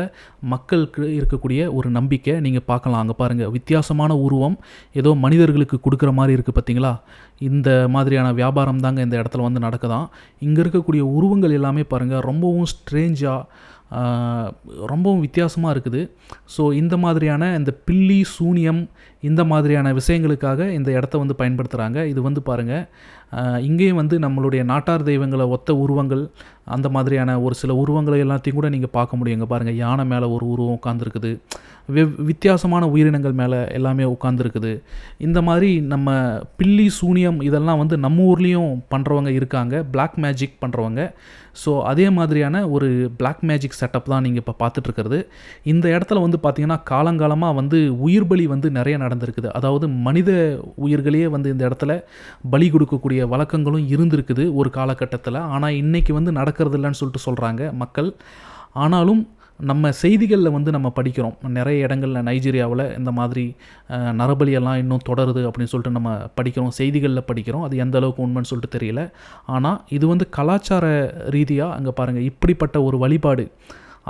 மக்களுக்கு இருக்கக்கூடிய ஒரு நம்பிக்கை. நீங்கள் பார்க்கலாம், அங்கே பாருங்கள், வித்தியாசமான உருவம், ஏதோ மனிதர்களுக்கு கொடுக்குற மாதிரி இருக்குது பார்த்தீங்களா. இந்த மாதிரியான வியாபாரம் தாங்க இந்த இடத்துல வந்து நடக்குதான். இங்கே இருக்கக்கூடிய உருவங்கள் எல்லாமே பாருங்கள் ரொம்பவும் ஸ்ட்ரேஞ்சாக, ரொம்பவும் வித்தியாசமாக இருக்குது. ஸோ இந்த மாதிரியான இந்த பில்லி சூனியம் இந்த மாதிரியான விஷயங்களுக்காக இந்த இடத்த வந்து பயன்படுத்துகிறாங்க. இது வந்து பாருங்கள், இங்கேயும் வந்து நம்மளுடைய நாட்டார் தெய்வங்களை ஒத்த உருவங்கள், அந்த மாதிரியான ஒரு சில உருவங்களை எல்லாத்தையும் கூட நீங்கள் பார்க்க முடியும். இங்கே பாருங்கள், யானை மேலே ஒரு உருவம் உட்காந்துருக்குது, வித்தியாசமான உயிரினங்கள் மேலே எல்லாமே உட்காந்துருக்குது. இந்த மாதிரி நம்ம பில்லி சூனியம் இதெல்லாம் வந்து நம்ம ஊர்லேயும் பண்ணுறவங்க இருக்காங்க, பிளாக் மேஜிக் பண்ணுறவங்க. ஸோ அதே மாதிரியான ஒரு பிளாக் மேஜிக் செட்டப் தான் நீங்கள் இப்போ பார்த்துட்ருக்கிறது. இந்த இடத்துல வந்து பார்த்திங்கன்னா காலங்காலமாக வந்து உயிர் பலி வந்து நிறைய நடந்திருக்குது. அதாவது மனித உயிர்களையே வந்து இந்த இடத்துல பலி கொடுக்கக்கூடிய வழக்கங்களும் இருந்திருக்குது ஒரு காலகட்டத்தில். ஆனால் இன்றைக்கி வந்து நடக்கிறது இல்லைன்னு சொல்லிட்டு சொல்கிறாங்க மக்கள். ஆனாலும் நம்ம செய்திகளில் வந்து நம்ம படிக்கிறோம், நிறைய இடங்களில் நைஜீரியாவில் இந்த மாதிரி நரபலியெல்லாம் இன்னும் தொடருது அப்படின்னு சொல்லிட்டு நம்ம படிக்கிறோம், செய்திகளில் படிக்கிறோம். அது எந்த அளவுக்கு உண்மைன்னு சொல்லிட்டு தெரியல. ஆனால் இது வந்து கலாச்சார ரீதியாக அங்கே பாருங்கள், இப்படிப்பட்ட ஒரு வழிபாடு,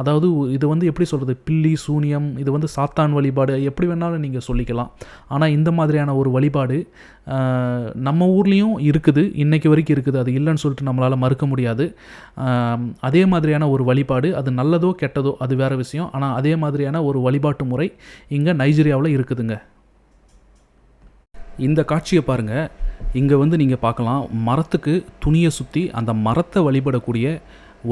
அதாவது இது வந்து எப்படி சொல்கிறது, பில்லி சூனியம், இது வந்து சாத்தான் வழிபாடு, எப்படி வேணாலும் நீங்கள் சொல்லிக்கலாம். ஆனால் இந்த மாதிரியான ஒரு வழிபாடு நம்ம ஊர்லேயும் இருக்குது, இன்றைக்கி வரைக்கும் இருக்குது. அது இல்லைன்னு சொல்லிட்டு நம்மளால் மறுக்க முடியாது. அதே மாதிரியான ஒரு வழிபாடு, அது நல்லதோ கெட்டதோ அது வேறு விஷயம். ஆனால் அதே மாதிரியான ஒரு வழிபாட்டு முறை இங்கே நைஜீரியாவில் இருக்குதுங்க. இந்த காட்சியை பாருங்கள், இங்கே வந்து நீங்கள் பார்க்கலாம், மரத்துக்கு துணியை சுற்றி அந்த மரத்தை வழிபடக்கூடிய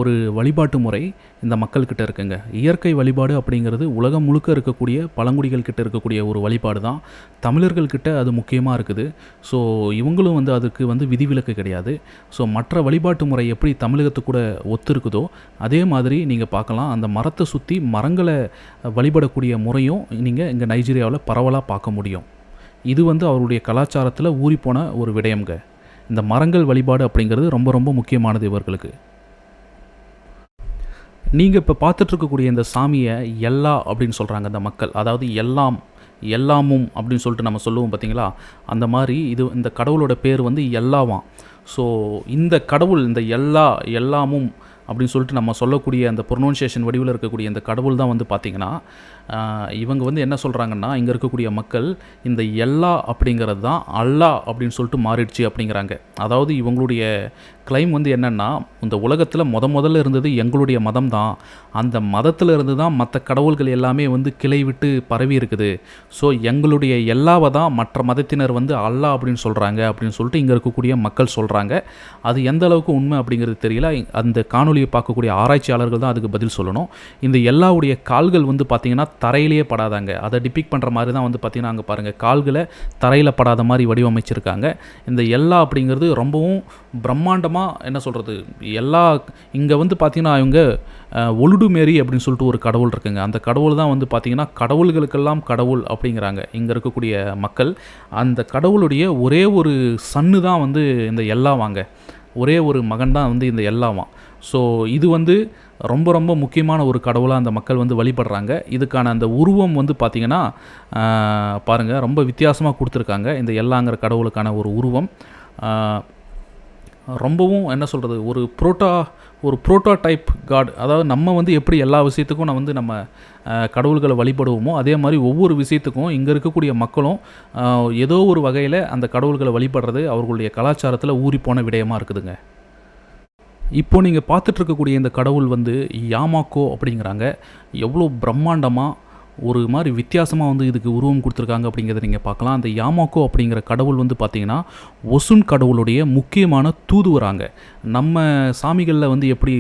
ஒரு வழிபாட்டு முறை இந்த மக்கள்கிட்ட இருக்குங்க. இயற்கை வழிபாடு அப்படிங்கிறது உலகம் முழுக்க இருக்கக்கூடிய பழங்குடிகள் கிட்ட இருக்கக்கூடிய ஒரு வழிபாடு தான். தமிழர்கள்கிட்ட அது முக்கியமாக இருக்குது. ஸோ இவங்களும் வந்து அதுக்கு வந்து விதிவிலக்கு கிடையாது. ஸோ மற்ற வழிபாட்டு முறை எப்படி தமிழகத்து கூட ஒத்து இருக்குதோ அதே மாதிரி நீங்கள் பார்க்கலாம், அந்த மரத்தை சுற்றி மரங்களை வழிபடக்கூடிய முறையும் நீங்கள் இங்கே நைஜீரியாவில் பரவலாக பார்க்க முடியும். இது வந்து அவருடைய கலாச்சாரத்தில் ஊறிப்போன ஒரு விடயம்ங்க. இந்த மரங்கள் வழிபாடு அப்படிங்கிறது ரொம்ப ரொம்ப முக்கியமானது இவர்களுக்கு. நீங்கள் இப்போ பார்த்துட்ருக்கக்கூடிய இந்த சாமியை எல்லா அப்படின்னு சொல்கிறாங்க இந்த மக்கள். அதாவது எல்லாம், எல்லாமும் அப்படின்னு சொல்லிட்டு நம்ம சொல்லுவோம் பார்த்தீங்களா, அந்த மாதிரி இந்த கடவுளோட பேர் வந்து எல்லாவாம். ஸோ இந்த கடவுள், இந்த எல்லாமும் அப்படின்னு சொல்லிட்டு நம்ம சொல்லக்கூடிய அந்த ப்ரொனவுன்சியேஷன் வடிவில் இருக்கக்கூடிய இந்த கடவுள் தான் வந்து பார்த்திங்கன்னா, இவங்க வந்து என்ன சொல்கிறாங்கன்னா, இங்கே இருக்கக்கூடிய மக்கள் இந்த எல்லா அப்படிங்கிறது தான் அல்லாஹ் அப்படின்னு சொல்லிட்டு மாறிடுச்சு அப்படிங்கிறாங்க. அதாவது இவங்களுடைய கிளைம் வந்து என்னென்னா, இந்த உலகத்தில் முதல்ல இருந்தது எங்களுடைய மதம் தான், அந்த மதத்தில் இருந்து தான் மற்ற கடவுள்கள் எல்லாமே வந்து கிளை விட்டு பரவி இருக்குது. ஸோ எங்களுடைய எல்லாவை தான் மற்ற மதத்தினர் வந்து அல்லாஹ் அப்படின்னு சொல்கிறாங்க அப்படின்னு சொல்லிட்டு இங்கே இருக்கக்கூடிய மக்கள் சொல்கிறாங்க. அது எந்த அளவுக்கு உண்மை அப்படிங்கிறது தெரியல. அந்த காணொலியை பார்க்கக்கூடிய ஆராய்ச்சியாளர்கள் தான் அதுக்கு பதில் சொல்லணும். இந்த எல்லாவுடைய கால்கள் வந்து பார்த்திங்கன்னா தரையிலேயே படாதாங்க. அதை டிபிக் பண்ணுற மாதிரி தான் வந்து பார்த்திங்கன்னா அங்கே பாருங்கள், கால்களை தரையில் படாத மாதிரி வடிவமைச்சிருக்காங்க. இந்த எல்லா அப்படிங்கிறது ரொம்பவும் பிரம்மாண்டமாக, என்ன சொல்கிறது, எல்லா இங்கே வந்து பார்த்திங்கன்னா இவங்க ஒலுடுமேரி அப்படின்னு சொல்லிட்டு ஒரு கடவுள் இருக்குங்க. அந்த கடவுள் தான் வந்து பார்த்திங்கன்னா கடவுள்களுக்கெல்லாம் கடவுள் அப்படிங்கிறாங்க இங்கே இருக்கக்கூடிய மக்கள். அந்த கடவுளுடைய ஒரே ஒரு சன்னு தான் வந்து இந்த எல்லாவாங்க, ஒரே ஒரு மகன் தான் வந்து இந்த எல்லாவாம். ஸோ இது வந்து ரொம்ப ரொம்ப முக்கியமான ஒரு கடவுளாக அந்த மக்கள் வந்து வழிபடுறாங்க. இதுக்கான அந்த உருவம் வந்து பார்த்திங்கன்னா பாருங்கள், ரொம்ப வித்தியாசமாக கொடுத்துருக்காங்க. இந்த எல்லாங்கிற கடவுளுக்கான ஒரு உருவம் ரொம்பவும், என்ன சொல்கிறது, ஒரு புரோட்டோ டைப் காட். அதாவது நம்ம வந்து எப்படி எல்லா விஷயத்துக்கும் நம்ம கடவுள்களை வழிபடுவோமோ அதே மாதிரி ஒவ்வொரு விஷயத்துக்கும் இங்கே இருக்கக்கூடிய மக்களும் ஏதோ ஒரு வகையில் அந்த கடவுள்களை வழிபடுறது அவர்களுடைய கலாச்சாரத்தில் ஊறிப்போன விடயமாக இருக்குதுங்க. இப்போது நீங்கள் பார்த்துட்ருக்கக்கூடிய இந்த கடவுள் வந்து யாமாக்கோ அப்படிங்கிறாங்க. எவ்வளோ பிரம்மாண்டமாக ஒரு மாதிரி வித்தியாசமாக வந்து இதுக்கு உருவம் கொடுத்துருக்காங்க அப்படிங்கிறத நீங்கள் பார்க்கலாம். அந்த யாமாக்கோ அப்படிங்கிற கடவுள் வந்து பார்த்திங்கன்னா ஒசுன் கடவுளுடைய முக்கியமான தூதுவராங்க. நம்ம சாமிகளில் வந்து எப்படி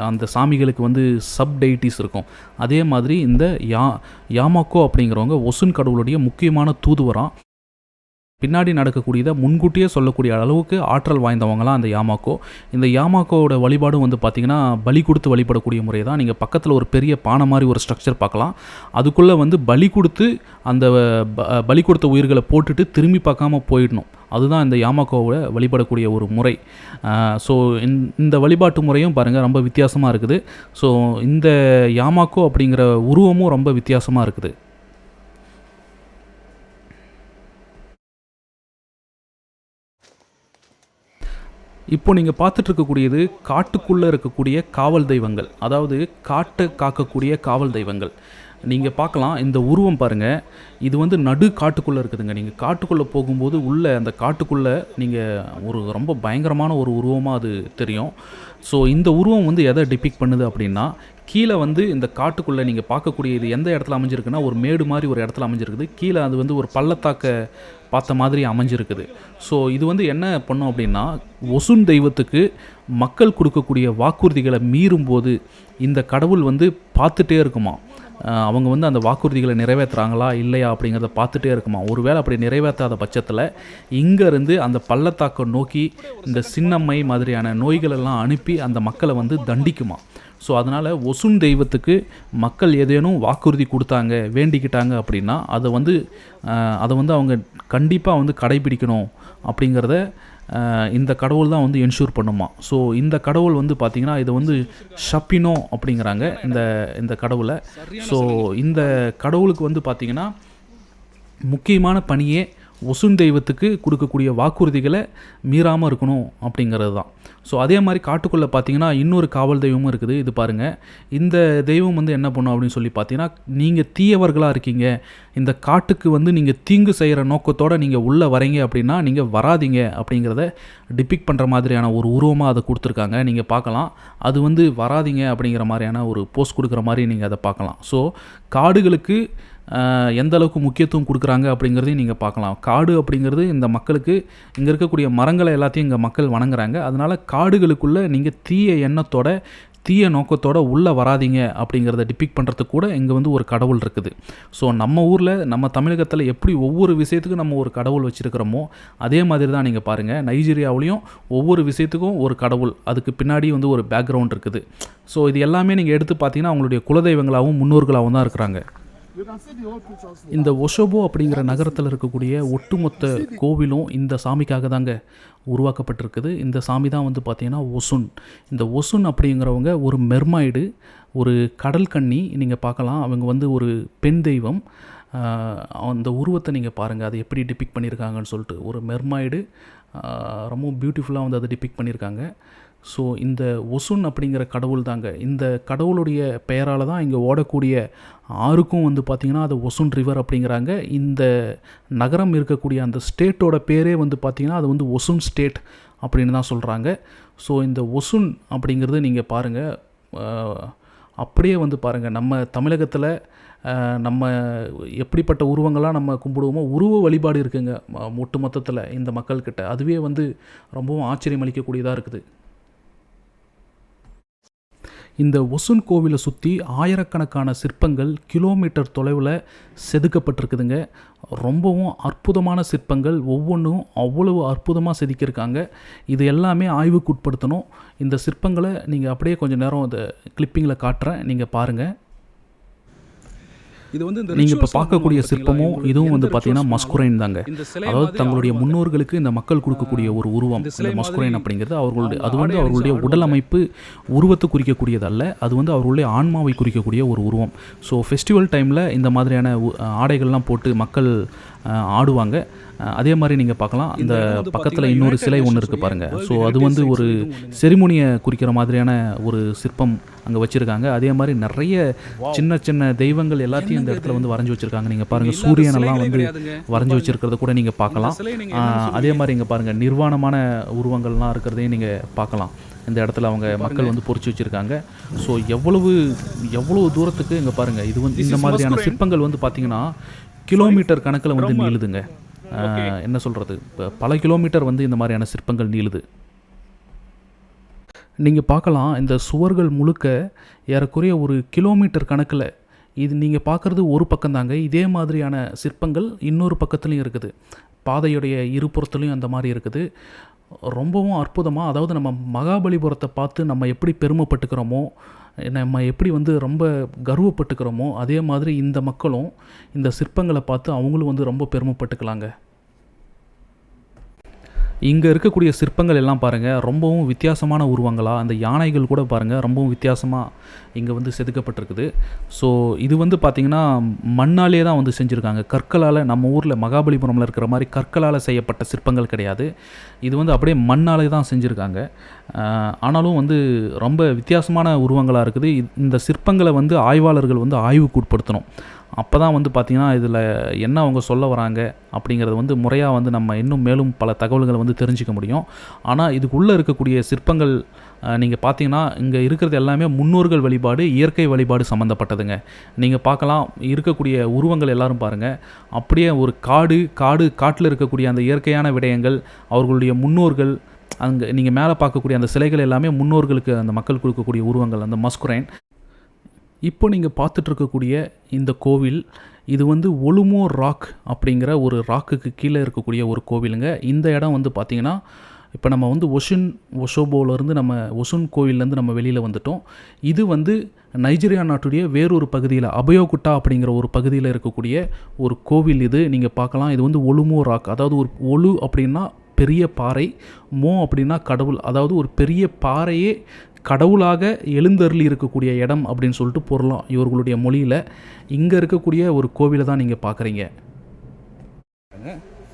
அந்த சாமிகளுக்கு வந்து சப் டெய்டிஸ் இருக்கும், அதே மாதிரி இந்த யாமாக்கோ அப்படிங்கிறவங்க ஒசுன் கடவுளுடைய முக்கியமான தூதுவராக. பின்னாடி நடக்கக்கூடியதை முன்கூட்டியே சொல்லக்கூடிய அளவுக்கு ஆற்றல் வாய்ந்தவங்களாம் அந்த யாமாக்கோ. இந்த யாமாக்கோவோட வழிபாடும் வந்து பார்த்திங்கன்னா பலி கொடுத்து வழிபடக்கூடிய முறை தான். நீங்கள் பக்கத்தில் ஒரு பெரிய பானை மாதிரி ஒரு ஸ்ட்ரக்சர் பார்க்கலாம். அதுக்குள்ளே வந்து பலி கொடுத்து அந்த பலி கொடுத்த உயிர்களை போட்டுட்டு திரும்பி பார்க்காம போயிடணும். அதுதான் இந்த யாமாக்கோவை வழிபடக்கூடிய ஒரு முறை. ஸோ இந்த வழிபாட்டு முறையும் பாருங்கள் ரொம்ப வித்தியாசமாக இருக்குது. ஸோ இந்த யாமாக்கோ அப்படிங்கிற உருவமும் ரொம்ப வித்தியாசமாக இருக்குது. இப்போ நீங்கள் பார்த்துட்ருக்கக்கூடியது காட்டுக்குள்ளே இருக்கக்கூடிய காவல் தெய்வங்கள், அதாவது காட்டை காக்கக்கூடிய காவல் தெய்வங்கள். நீங்கள் பார்க்கலாம், இந்த உருவம் பாருங்கள், இது வந்து நடு காட்டுக்குள்ளே இருக்குதுங்க. நீங்கள் காட்டுக்குள்ளே போகும்போது உள்ளே அந்த காட்டுக்குள்ளே நீங்கள் ஒரு ரொம்ப பயங்கரமான ஒரு உருவமாக அது தெரியும். ஸோ இந்த உருவம் வந்து எதை டிபிக் பண்ணுது அப்படின்னா, கீழே வந்து இந்த காட்டுக்குள்ளே நீங்கள் பார்க்கக்கூடிய இது எந்த இடத்துல அமைஞ்சிருக்குன்னா ஒரு மேடு மாதிரி ஒரு இடத்துல அமைஞ்சிருக்குது. கீழே அது வந்து ஒரு பள்ளத்தாக்க பார்த்த மாதிரி அமைஞ்சிருக்குது. ஸோ இது வந்து என்ன பண்ணோம் அப்படின்னா, ஒசுன் தெய்வத்துக்கு மக்கள் கொடுக்கக்கூடிய வாக்குறுதிகளை மீறும்போது இந்த கடவுள் வந்து பார்த்துட்டே இருக்குமா. அவங்க வந்து அந்த வாக்குறுதிகளை நிறைவேற்றுறாங்களா இல்லையா அப்படிங்கிறத பார்த்துட்டே இருக்குமா. ஒருவேளை அப்படி நிறைவேற்றாத பட்சத்தில் இங்கேருந்து அந்த பள்ளத்தாக்கை நோக்கி இந்த சின்னம்மை மாதிரியான நோய்களெல்லாம் அனுப்பி அந்த மக்களை வந்து தண்டிக்குமா. ஸோ அதனால் ஒசுன் தெய்வத்துக்கு மக்கள் ஏதேனும் வாக்குறுதி கொடுத்தாங்க, வேண்டிக்கிட்டாங்க அப்படின்னா அதை வந்து அவங்க கண்டிப்பாக வந்து கடைபிடிக்கணும் அப்படிங்கிறத இந்த கடவுள் தான் வந்து என்ஷூர் பண்ணுமா. ஸோ இந்த கடவுள் வந்து பார்த்திங்கன்னா இதை வந்து ஷப்பினோ அப்படிங்கிறாங்க இந்த கடவுளை. ஸோ இந்த கடவுளுக்கு வந்து பார்த்திங்கன்னா முக்கியமான பணியே ஒசுன் தெய்வத்துக்கு கொடுக்கக்கூடிய வாக்குறுதிகளை மீறாமல் இருக்கணும் அப்படிங்கிறது தான். ஸோ அதே மாதிரி காட்டுக்குள்ளே பார்த்தீங்கன்னா இன்னொரு காவல் தெய்வமும் இருக்குது. இது பாருங்கள், இந்த தெய்வம் வந்து என்ன பண்ணும் அப்படின்னு சொல்லி பார்த்தீங்கன்னா, நீங்கள் தீயவர்களாக இருக்கீங்க, இந்த காட்டுக்கு வந்து நீங்கள் தீங்கு செய்கிற நோக்கத்தோடு நீங்கள் உள்ளே வரீங்க அப்படின்னா நீங்கள் வராதிங்க அப்படிங்கிறத டிபிக் பண்ணுற மாதிரியான ஒரு உருவமாக அதை கொடுத்துருக்காங்க. நீங்கள் பார்க்கலாம், அது வந்து வராதிங்க அப்படிங்கிற மாதிரியான ஒரு போஸ்ட் கொடுக்குற மாதிரி நீங்கள் அதை பார்க்கலாம். ஸோ காடுகளுக்கு எந்த அளவுக்கு முக்கியத்துவம் கொடுக்குறாங்க அப்படிங்கிறதையும் நீங்கள் பார்க்கலாம். காடு அப்படிங்கிறது இந்த மக்களுக்கு, இங்கே இருக்கக்கூடிய மரங்களை எல்லாத்தையும் இங்கே மக்கள் வணங்குறாங்க. அதனால் காடுகளுக்குள்ளே நீங்கள் தீய எண்ணத்தோட தீய நோக்கத்தோடு உள்ளே வராதிங்க அப்படிங்கிறத டிபிக் பண்ணுறதுக்கு கூட இங்கே வந்து ஒரு கடவுள் இருக்குது. ஸோ நம்ம ஊரில், நம்ம தமிழகத்தில் எப்படி ஒவ்வொரு விஷயத்துக்கும் நம்ம ஒரு கடவுள் வச்சுருக்கிறோமோ அதே மாதிரி தான் நீங்கள் பாருங்கள், நைஜீரியாவிலையும் ஒவ்வொரு விஷயத்துக்கும் ஒரு கடவுள், அதுக்கு பின்னாடி வந்து ஒரு பேக்ரவுண்ட் இருக்குது. ஸோ இது எல்லாமே நீங்கள் எடுத்து பார்த்தீங்கன்னா அவங்களுடைய குலதெய்வங்களாகவும் முன்னோர்களாகவும் தான் இருக்கிறாங்க. இந்த ஒஷோபோ அப்படிங்கிற நகரத்தில் இருக்கக்கூடிய ஒட்டுமொத்த கோவிலும் இந்த சாமிக்காக தாங்க உருவாக்கப்பட்டிருக்குது. இந்த சாமி தான் வந்து பார்த்திங்கன்னா ஒசுன். இந்த ஒசுன் அப்படிங்கிறவங்க ஒரு மெர்மைடு, ஒரு கடல் கன்னி. நீங்கள் பார்க்கலாம், அவங்க வந்து ஒரு பெண் தெய்வம். அந்த உருவத்தை நீங்கள் பாருங்கள், அது எப்படி டிபிக் பண்ணியிருக்காங்கன்னு சொல்லிட்டு. ஒரு மெர்மைடு, ரொம்ப பியூட்டிஃபுல்லாக வந்து அதை டிபிக் பண்ணியிருக்காங்க. ஸோ இந்த ஒசுன் அப்படிங்கிற கடவுள் தாங்க, இந்த கடவுளுடைய பெயரால் தான் இங்கே ஓடக்கூடிய ஆறுக்கும் வந்து பார்த்திங்கன்னா அது ஒசுன் ரிவர் அப்படிங்கிறாங்க. இந்த நகரம் இருக்கக்கூடிய அந்த ஸ்டேட்டோட பேரே வந்து பார்த்திங்கன்னா அது வந்து ஒசுன் ஸ்டேட் அப்படின்னு தான் சொல்கிறாங்க. ஸோ இந்த ஒசுன் அப்படிங்கிறது நீங்கள் பாருங்கள், அப்படியே வந்து பாருங்கள், நம்ம தமிழகத்தில் நம்ம எப்படிப்பட்ட உருவங்களாக நம்ம கும்பிடுவோமோ உருவ வழிபாடு இருக்குங்க ஒட்டு மொத்தத்தில் இந்த மக்கள்கிட்ட. அதுவே வந்து ரொம்பவும் ஆச்சரியம் அளிக்கக்கூடியதாக இருக்குது. இந்த ஒசுன் கோவிலை சுற்றி ஆயிரக்கணக்கான சிற்பங்கள் கிலோமீட்டர் தொலைவில் செதுக்கப்பட்டிருக்குதுங்க. ரொம்பவும் அற்புதமான சிற்பங்கள், ஒவ்வொன்றும் அவ்வளவு அற்புதமாக செதுக்கியிருக்காங்க. இது எல்லாமே ஆய்வுக்கு உட்படுத்தணும். இந்த சிற்பங்களை நீங்கள் அப்படியே கொஞ்சம் நேரம் அந்த கிளிப்பிங்கில் காட்டுறேன், நீங்கள் பாருங்கள். இது வந்து நீங்கள் இப்போ பார்க்கக்கூடிய சிற்பமும் இதுவும் வந்து பார்த்தீங்கன்னா மஸ்குரைன் தாங்க. அதாவது தங்களுடைய முன்னோர்களுக்கு இந்த மக்கள் கொடுக்கக்கூடிய ஒரு உருவம். இந்த மஸ்குரைன் அப்படிங்கிறது அது வந்து அவர்களுடைய உடல் அமைப்பு உருவத்தை குறிக்கக்கூடியது அல்ல, அது வந்து அவர்களுடைய ஆன்மாவை குறிக்கக்கூடிய ஒரு உருவம். ஸோ ஃபெஸ்டிவல் டைமில் இந்த மாதிரியான ஆடைகள்லாம் போட்டு மக்கள் ஆடுவாங்க. அதே மாதிரி நீங்கள் பார்க்கலாம், இந்த பக்கத்தில் இன்னொரு சிலை ஒன்று இருக்குது பாருங்கள். ஸோ அது வந்து ஒரு செரிமோனியை குறிக்கிற மாதிரியான ஒரு சிற்பம் அங்கே வச்சுருக்காங்க. அதே மாதிரி நிறைய சின்ன சின்ன தெய்வங்கள் எல்லாத்தையும் இந்த இடத்துல வந்து வரைஞ்சி வச்சுருக்காங்க. நீங்கள் பாருங்கள், சூரியனெல்லாம் வந்து வரைஞ்சி வச்சுருக்கிறத கூட நீங்கள் பார்க்கலாம். அதே மாதிரி இங்கே பாருங்கள், நிர்வாணமான உருவங்கள்லாம் இருக்கிறதையும் நீங்கள் பார்க்கலாம். இந்த இடத்துல அவங்க மக்கள் வந்து பொறிச்சு வச்சுருக்காங்க. ஸோ எவ்வளவு தூரத்துக்கு இங்கே பாருங்கள், இது வந்து இந்த மாதிரியான சிற்பங்கள் வந்து பார்த்திங்கன்னா கிலோமீட்டர் கணக்கில் வந்து நீளுதுங்க. என்ன சொல்கிறது, பல கிலோமீட்டர் வந்து இந்த மாதிரியான சிற்பங்கள் நீளுது. நீங்கள் பார்க்கலாம், இந்த சுவர்கள் முழுக்க ஏறக்குறைய ஒரு கிலோமீட்டர் கணக்கில். இது நீங்கள் பார்க்குறது ஒரு பக்கம் தாங்க, இதே மாதிரியான சிற்பங்கள் இன்னொரு பக்கத்துலையும் இருக்குது. பாதையுடைய இருபுறத்துலையும் அந்த மாதிரி இருக்குது. ரொம்பவும் அற்புதமாக, அதாவது நம்ம மகாபலிபுரத்தை பார்த்து நம்ம எப்படி பெருமைப்பட்டுக்கிறோமோ, நம்ம எப்படி வந்து ரொம்ப கர்வப்பட்டுக்கிறோமோ, அதே மாதிரி இந்த மக்களும் இந்த சிற்பங்களை பார்த்து அவங்களும் வந்து ரொம்ப பெருமைப்பட்டுக்கலாங்க. இங்கே இருக்கக்கூடிய சிற்பங்கள் எல்லாம் பாருங்கள், ரொம்பவும் வித்தியாசமான உருவங்களாக. அந்த யானைகள் கூட பாருங்கள், ரொம்பவும் வித்தியாசமாக இங்கே வந்து செதுக்கப்பட்டிருக்குது. ஸோ இது வந்து பார்த்திங்கன்னா மண்ணாலே தான் வந்து செஞ்சுருக்காங்க, கற்களால். நம்ம ஊரில் மகாபலிபுரமில் இருக்கிற மாதிரி கற்களால் செய்யப்பட்ட சிற்பங்கள் கிடையாது. இது வந்து அப்படியே மண்ணாலே தான் செஞ்சுருக்காங்க. ஆனாலும் வந்து ரொம்ப வித்தியாசமான உருவங்களாக இருக்குது. இந்த சிற்பங்களை வந்து ஆய்வாளர்கள் வந்து ஆய்வுக்கு உட்படுத்தணும். அப்போ தான் வந்து பார்த்திங்கன்னா இதில் என்ன அவங்க சொல்ல வராங்க அப்படிங்கிறது வந்து முறையாக வந்து நம்ம இன்னும் மேலும் பல தகவல்களை வந்து தெரிஞ்சிக்க முடியும். ஆனால் இதுக்குள்ளே இருக்கக்கூடிய சிற்பங்கள் நீங்கள் பார்த்தீங்கன்னா இங்கே இருக்கிறது எல்லாமே முன்னோர்கள் வழிபாடு, இயற்கை வழிபாடு சம்மந்தப்பட்டதுங்க. நீங்கள் பார்க்கலாம் இருக்கக்கூடிய உருவங்கள் எல்லாரும் பாருங்கள், அப்படியே ஒரு காட்டில் இருக்கக்கூடிய அந்த இயற்கையான விடயங்கள், அவர்களுடைய முன்னோர்கள், அங்கே நீங்கள் மேலே பார்க்கக்கூடிய அந்த சிலைகள் எல்லாமே முன்னோர்களுக்கு அந்த மக்கள் கொடுக்கக்கூடிய உருவங்கள், அந்த மஸ்குரைன். இப்போ நீங்கள் பார்த்துட்ருக்கக்கூடிய இந்த கோவில், இது வந்து ஒலுமோ ராக் அப்படிங்கிற ஒரு ராக்குக்கு கீழே இருக்கக்கூடிய ஒரு கோவிலுங்க. இந்த இடம் வந்து பார்த்திங்கன்னா, இப்போ நம்ம வந்து ஒஷோபோலேருந்து நம்ம ஒசுன் கோவிலேருந்து நம்ம வெளியில் வந்துட்டோம். இது வந்து நைஜீரியா நாட்டுடைய வேறொரு பகுதியில், அபயோகுட்டா அப்படிங்கிற ஒரு பகுதியில் இருக்கக்கூடிய ஒரு கோவில். இது நீங்கள் பார்க்கலாம். இது வந்து ஒலுமோ ராக், அதாவது ஒரு ஒலு அப்படின்னா பெரிய பாறை, மோ அப்படின்னா கடவுள், அதாவது ஒரு பெரிய பாறையே கடவுளாக எழுந்தருளி இருக்கக்கூடிய இடம் அப்படின்னு சொல்லிட்டு பொருளாம் இவர்களுடைய மொழியில். இங்கே இருக்கக்கூடிய ஒரு கோவிலை தான் நீங்கள் பார்க்குறீங்க.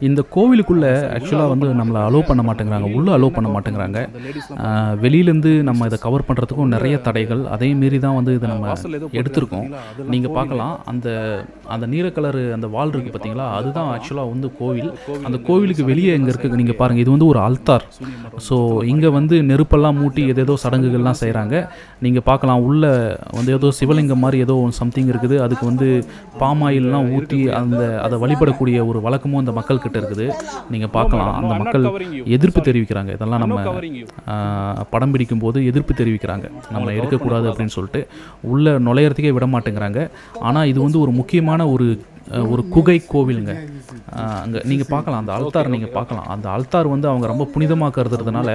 இந்த கோவிலுக்குள்ளே ஆக்சுவலாக வந்து நம்மளை அலோவ் பண்ண மாட்டேங்கிறாங்க, உள்ளே அலோவ் பண்ண மாட்டேங்கிறாங்க. வெளியிலேருந்து நம்ம இதை கவர் பண்ணுறதுக்கும் நிறைய தடைகள், அதே மாரி தான் வந்து இதை நம்ம எடுத்திருக்கோம். நீங்கள் பார்க்கலாம், அந்த நீல கலரு அந்த வால் இருக்குது பார்த்தீங்களா, அதுதான் ஆக்சுவலாக வந்து கோவில். அந்த கோவிலுக்கு வெளியே இங்கே இருக்குது, நீங்கள் பாருங்கள், இது வந்து ஒரு அல்தார். ஸோ இங்கே வந்து நெருப்பெல்லாம் மூட்டி ஏதேதோ சடங்குகள்லாம் செய்கிறாங்க. நீங்கள் பார்க்கலாம், உள்ளே வந்து ஏதோ சிவலிங்கம் மாதிரி ஏதோ சம்திங் இருக்குது, அதுக்கு வந்து பாமாயில்லாம் ஊற்றி அதை வழிபடக்கூடிய ஒரு வழக்கமும் அந்த மக்கள் கிட்ட இருக்குது. நீங்கள் பார்க்கலாம், அந்த மக்கள் எதிர்ப்பு தெரிவிக்கிறாங்க. இதெல்லாம் நம்ம படம் பிடிக்கும் போது எதிர்ப்பு தெரிவிக்கிறாங்க, நம்ம எடுக்கக்கூடாது அப்படின்னு சொல்லிட்டு. உள்ளே நுழையிறதுக்கே விட மாட்டேங்கிறாங்க. ஆனால் இது வந்து ஒரு முக்கியமான ஒரு குகை கோவிலுங்க. அங்கே நீங்கள் பார்க்கலாம், அந்த அல்தார் நீங்கள் பார்க்கலாம். அந்த அல்தார் வந்து அவங்க ரொம்ப புனிதமாக கருதுறதுனால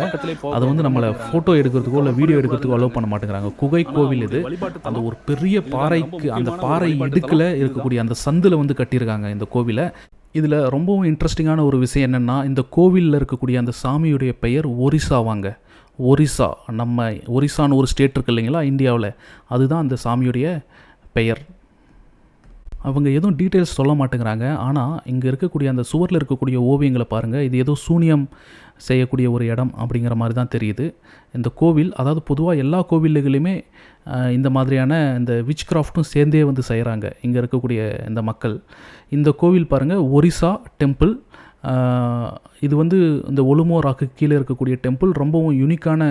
அதை வந்து நம்மளை ஃபோட்டோ எடுக்கிறதுக்கோ இல்லை வீடியோ எடுக்கிறதுக்கோ அலோவ் பண்ண மாட்டேங்கிறாங்க. குகை கோவில் இது. அந்த ஒரு பெரிய பாறைக்கு, அந்த பாறை இடுக்கில் இருக்கக்கூடிய அந்த சந்தில் வந்து கட்டியிருக்காங்க இந்த கோவிலை. இதில் ரொம்பவும் இன்ட்ரெஸ்டிங்கான ஒரு விஷயம் என்னென்னா, இந்த கோவிலில் இருக்கக்கூடிய அந்த சாமியுடைய பெயர் ஒரிசாவாங்க. ஒரிசா, நம்ம ஒரிசான்னு ஒரு ஸ்டேட் இருக்குது இல்லைங்களா இந்தியாவில், அதுதான் அந்த சாமியுடைய பெயர். அவங்க எதுவும் டீட்டெயில்ஸ் சொல்ல மாட்டேங்கிறாங்க. ஆனால் இங்கே இருக்கக்கூடிய அந்த சுவரில் இருக்கக்கூடிய ஓவியங்களை பாருங்கள், இது ஏதோ சூனியம் செய்யக்கூடிய ஒரு இடம் அப்படிங்கிற மாதிரி தான் தெரியுது இந்த கோவில். அதாவது பொதுவாக எல்லா கோவில்களையுமே இந்த மாதிரியான இந்த விச் கிராஃப்ட்டும் சேர்ந்தே வந்து செய்கிறாங்க இங்கே இருக்கக்கூடிய இந்த மக்கள். இந்த கோவில் பாருங்கள், ஒரிசா டெம்பிள். இது வந்து இந்த ஒலுமோ ராக்கு கீழே இருக்கக்கூடிய டெம்பிள் ரொம்பவும் யூனிக்கான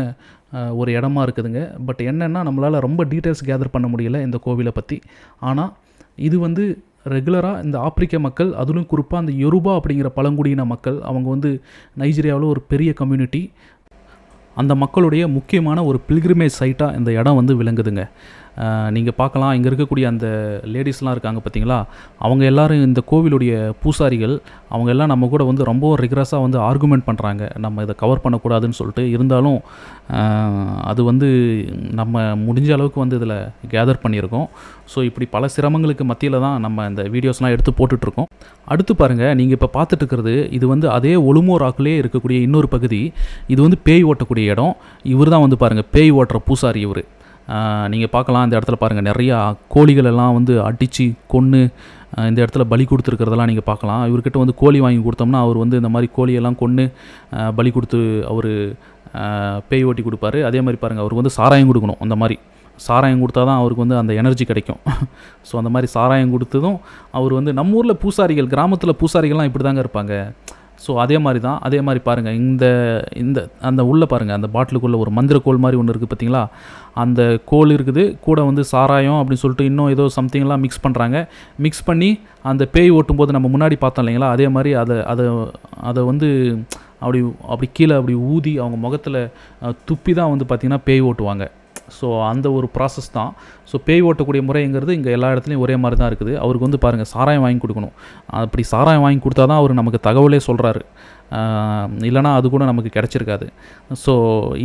ஒரு இடமா இருக்குதுங்க. பட் என்னென்னா, நம்மளால் ரொம்ப டீட்டெயில்ஸ் கேதர் பண்ண முடியல இந்த கோவிலை பற்றி. ஆனால் இது வந்து ரெகுலராக இந்த ஆப்பிரிக்க மக்கள், அதிலும் குறிப்பாக அந்த யோருபா அப்படிங்கிற பழங்குடியின மக்கள், அவங்க வந்து நைஜீரியாவில் ஒரு பெரிய கம்யூனிட்டி. அந்த மக்களுடைய முக்கியமான ஒரு பில்கிரிமேஜ் சைட்டாக இந்த இடம் வந்து விளங்குதுங்க. நீங்கள் பார்க்கலாம், இங்கே இருக்கக்கூடிய அந்த லேடிஸ்லாம் இருக்காங்க பார்த்தீங்களா, அவங்க எல்லோரும் இந்த கோவிலுடைய பூசாரிகள். அவங்க எல்லாம் நம்ம கூட வந்து ரொம்ப ரிகரஸாக வந்து ஆர்குமெண்ட் பண்ணுறாங்க, நம்ம இதை கவர் பண்ணக்கூடாதுன்னு சொல்லிட்டு. இருந்தாலும் அது வந்து நம்ம முடிஞ்ச அளவுக்கு வந்து இதில் கேதர் பண்ணியிருக்கோம். ஸோ இப்படி பல சிரமங்களுக்கு மத்தியில் தான் நம்ம இந்த வீடியோஸ்லாம் எடுத்து போட்டுட்ருக்கோம். அடுத்து பாருங்கள், நீங்கள் இப்போ பார்த்துட்டு இருக்கிறது, இது வந்து அதே ஒலுமோ ராக்கிலே இருக்கக்கூடிய இன்னொரு பகுதி. இது வந்து பேய் ஓட்டக்கூடிய இடம். இவர் தான் வந்து பாருங்கள் பேய் ஓட்டுற பூசாரி இவர். நீங்கள் பார்க்கலாம், இந்த இடத்துல பாருங்கள், நிறையா கோழிகள் எல்லாம் வந்து அடித்து கொன்று இந்த இடத்துல பலி கொடுத்துருக்கிறதெல்லாம் நீங்கள் பார்க்கலாம். இவர்கிட்ட வந்து கோழி வாங்கி கொடுத்தோம்னா அவர் வந்து இந்த மாதிரி கோழியெல்லாம் கொன்று பலி கொடுத்து அவர் பேய் ஓட்டி கொடுப்பாரு. அதே மாதிரி பாருங்கள், அவருக்கு வந்து சாராயம் கொடுக்கணும். அந்த மாதிரி சாராயம் கொடுத்தா தான் அவருக்கு வந்து அந்த எனர்ஜி கிடைக்கும். ஸோ அந்த மாதிரி சாராயம் கொடுத்ததும் அவர் வந்து, நம்ம ஊரில் பூசாரிகள், கிராமத்தில் பூசாரிகள்லாம் இப்படி தாங்க இருப்பாங்க. ஸோ அதே மாதிரி தான். அதே மாதிரி பாருங்கள், அந்த உள்ளே பாருங்கள், அந்த பாட்டிலுக்குள்ளே ஒரு மந்திர கோல் மாதிரி ஒன்று இருக்குது பார்த்தீங்களா, அந்த கோல் இருக்குது. கூட வந்து சாராயம் அப்படின்னு சொல்லிட்டு இன்னும் ஏதோ சம்திங்லாம் மிக்ஸ் பண்ணுறாங்க. மிக்ஸ் பண்ணி அந்த பேய் ஓட்டும்போது நம்ம முன்னாடி பார்த்தோம் இல்லைங்களா, அதே மாதிரி அதை வந்து அப்படி கீழே அப்படி ஊதி அவங்க முகத்தில் துப்பி தான் வந்து பார்த்திங்கன்னா பேய் ஓட்டுவாங்க. ஸோ அந்த ஒரு ப்ராசஸ் தான். ஸோ பேய் ஓட்டக்கூடிய முறைங்கிறது இங்கே எல்லா இடத்துலையும் ஒரே மாதிரி தான் இருக்குது. அவருக்கு வந்து பாருங்கள் சாராயம் வாங்கி கொடுக்கணும். அப்படி சாராயம் வாங்கி கொடுத்தா தான் அவர் நமக்கு தகவலே சொல்கிறாரு, இல்லைனா அது கூட நமக்கு கிடச்சிருக்காது. ஸோ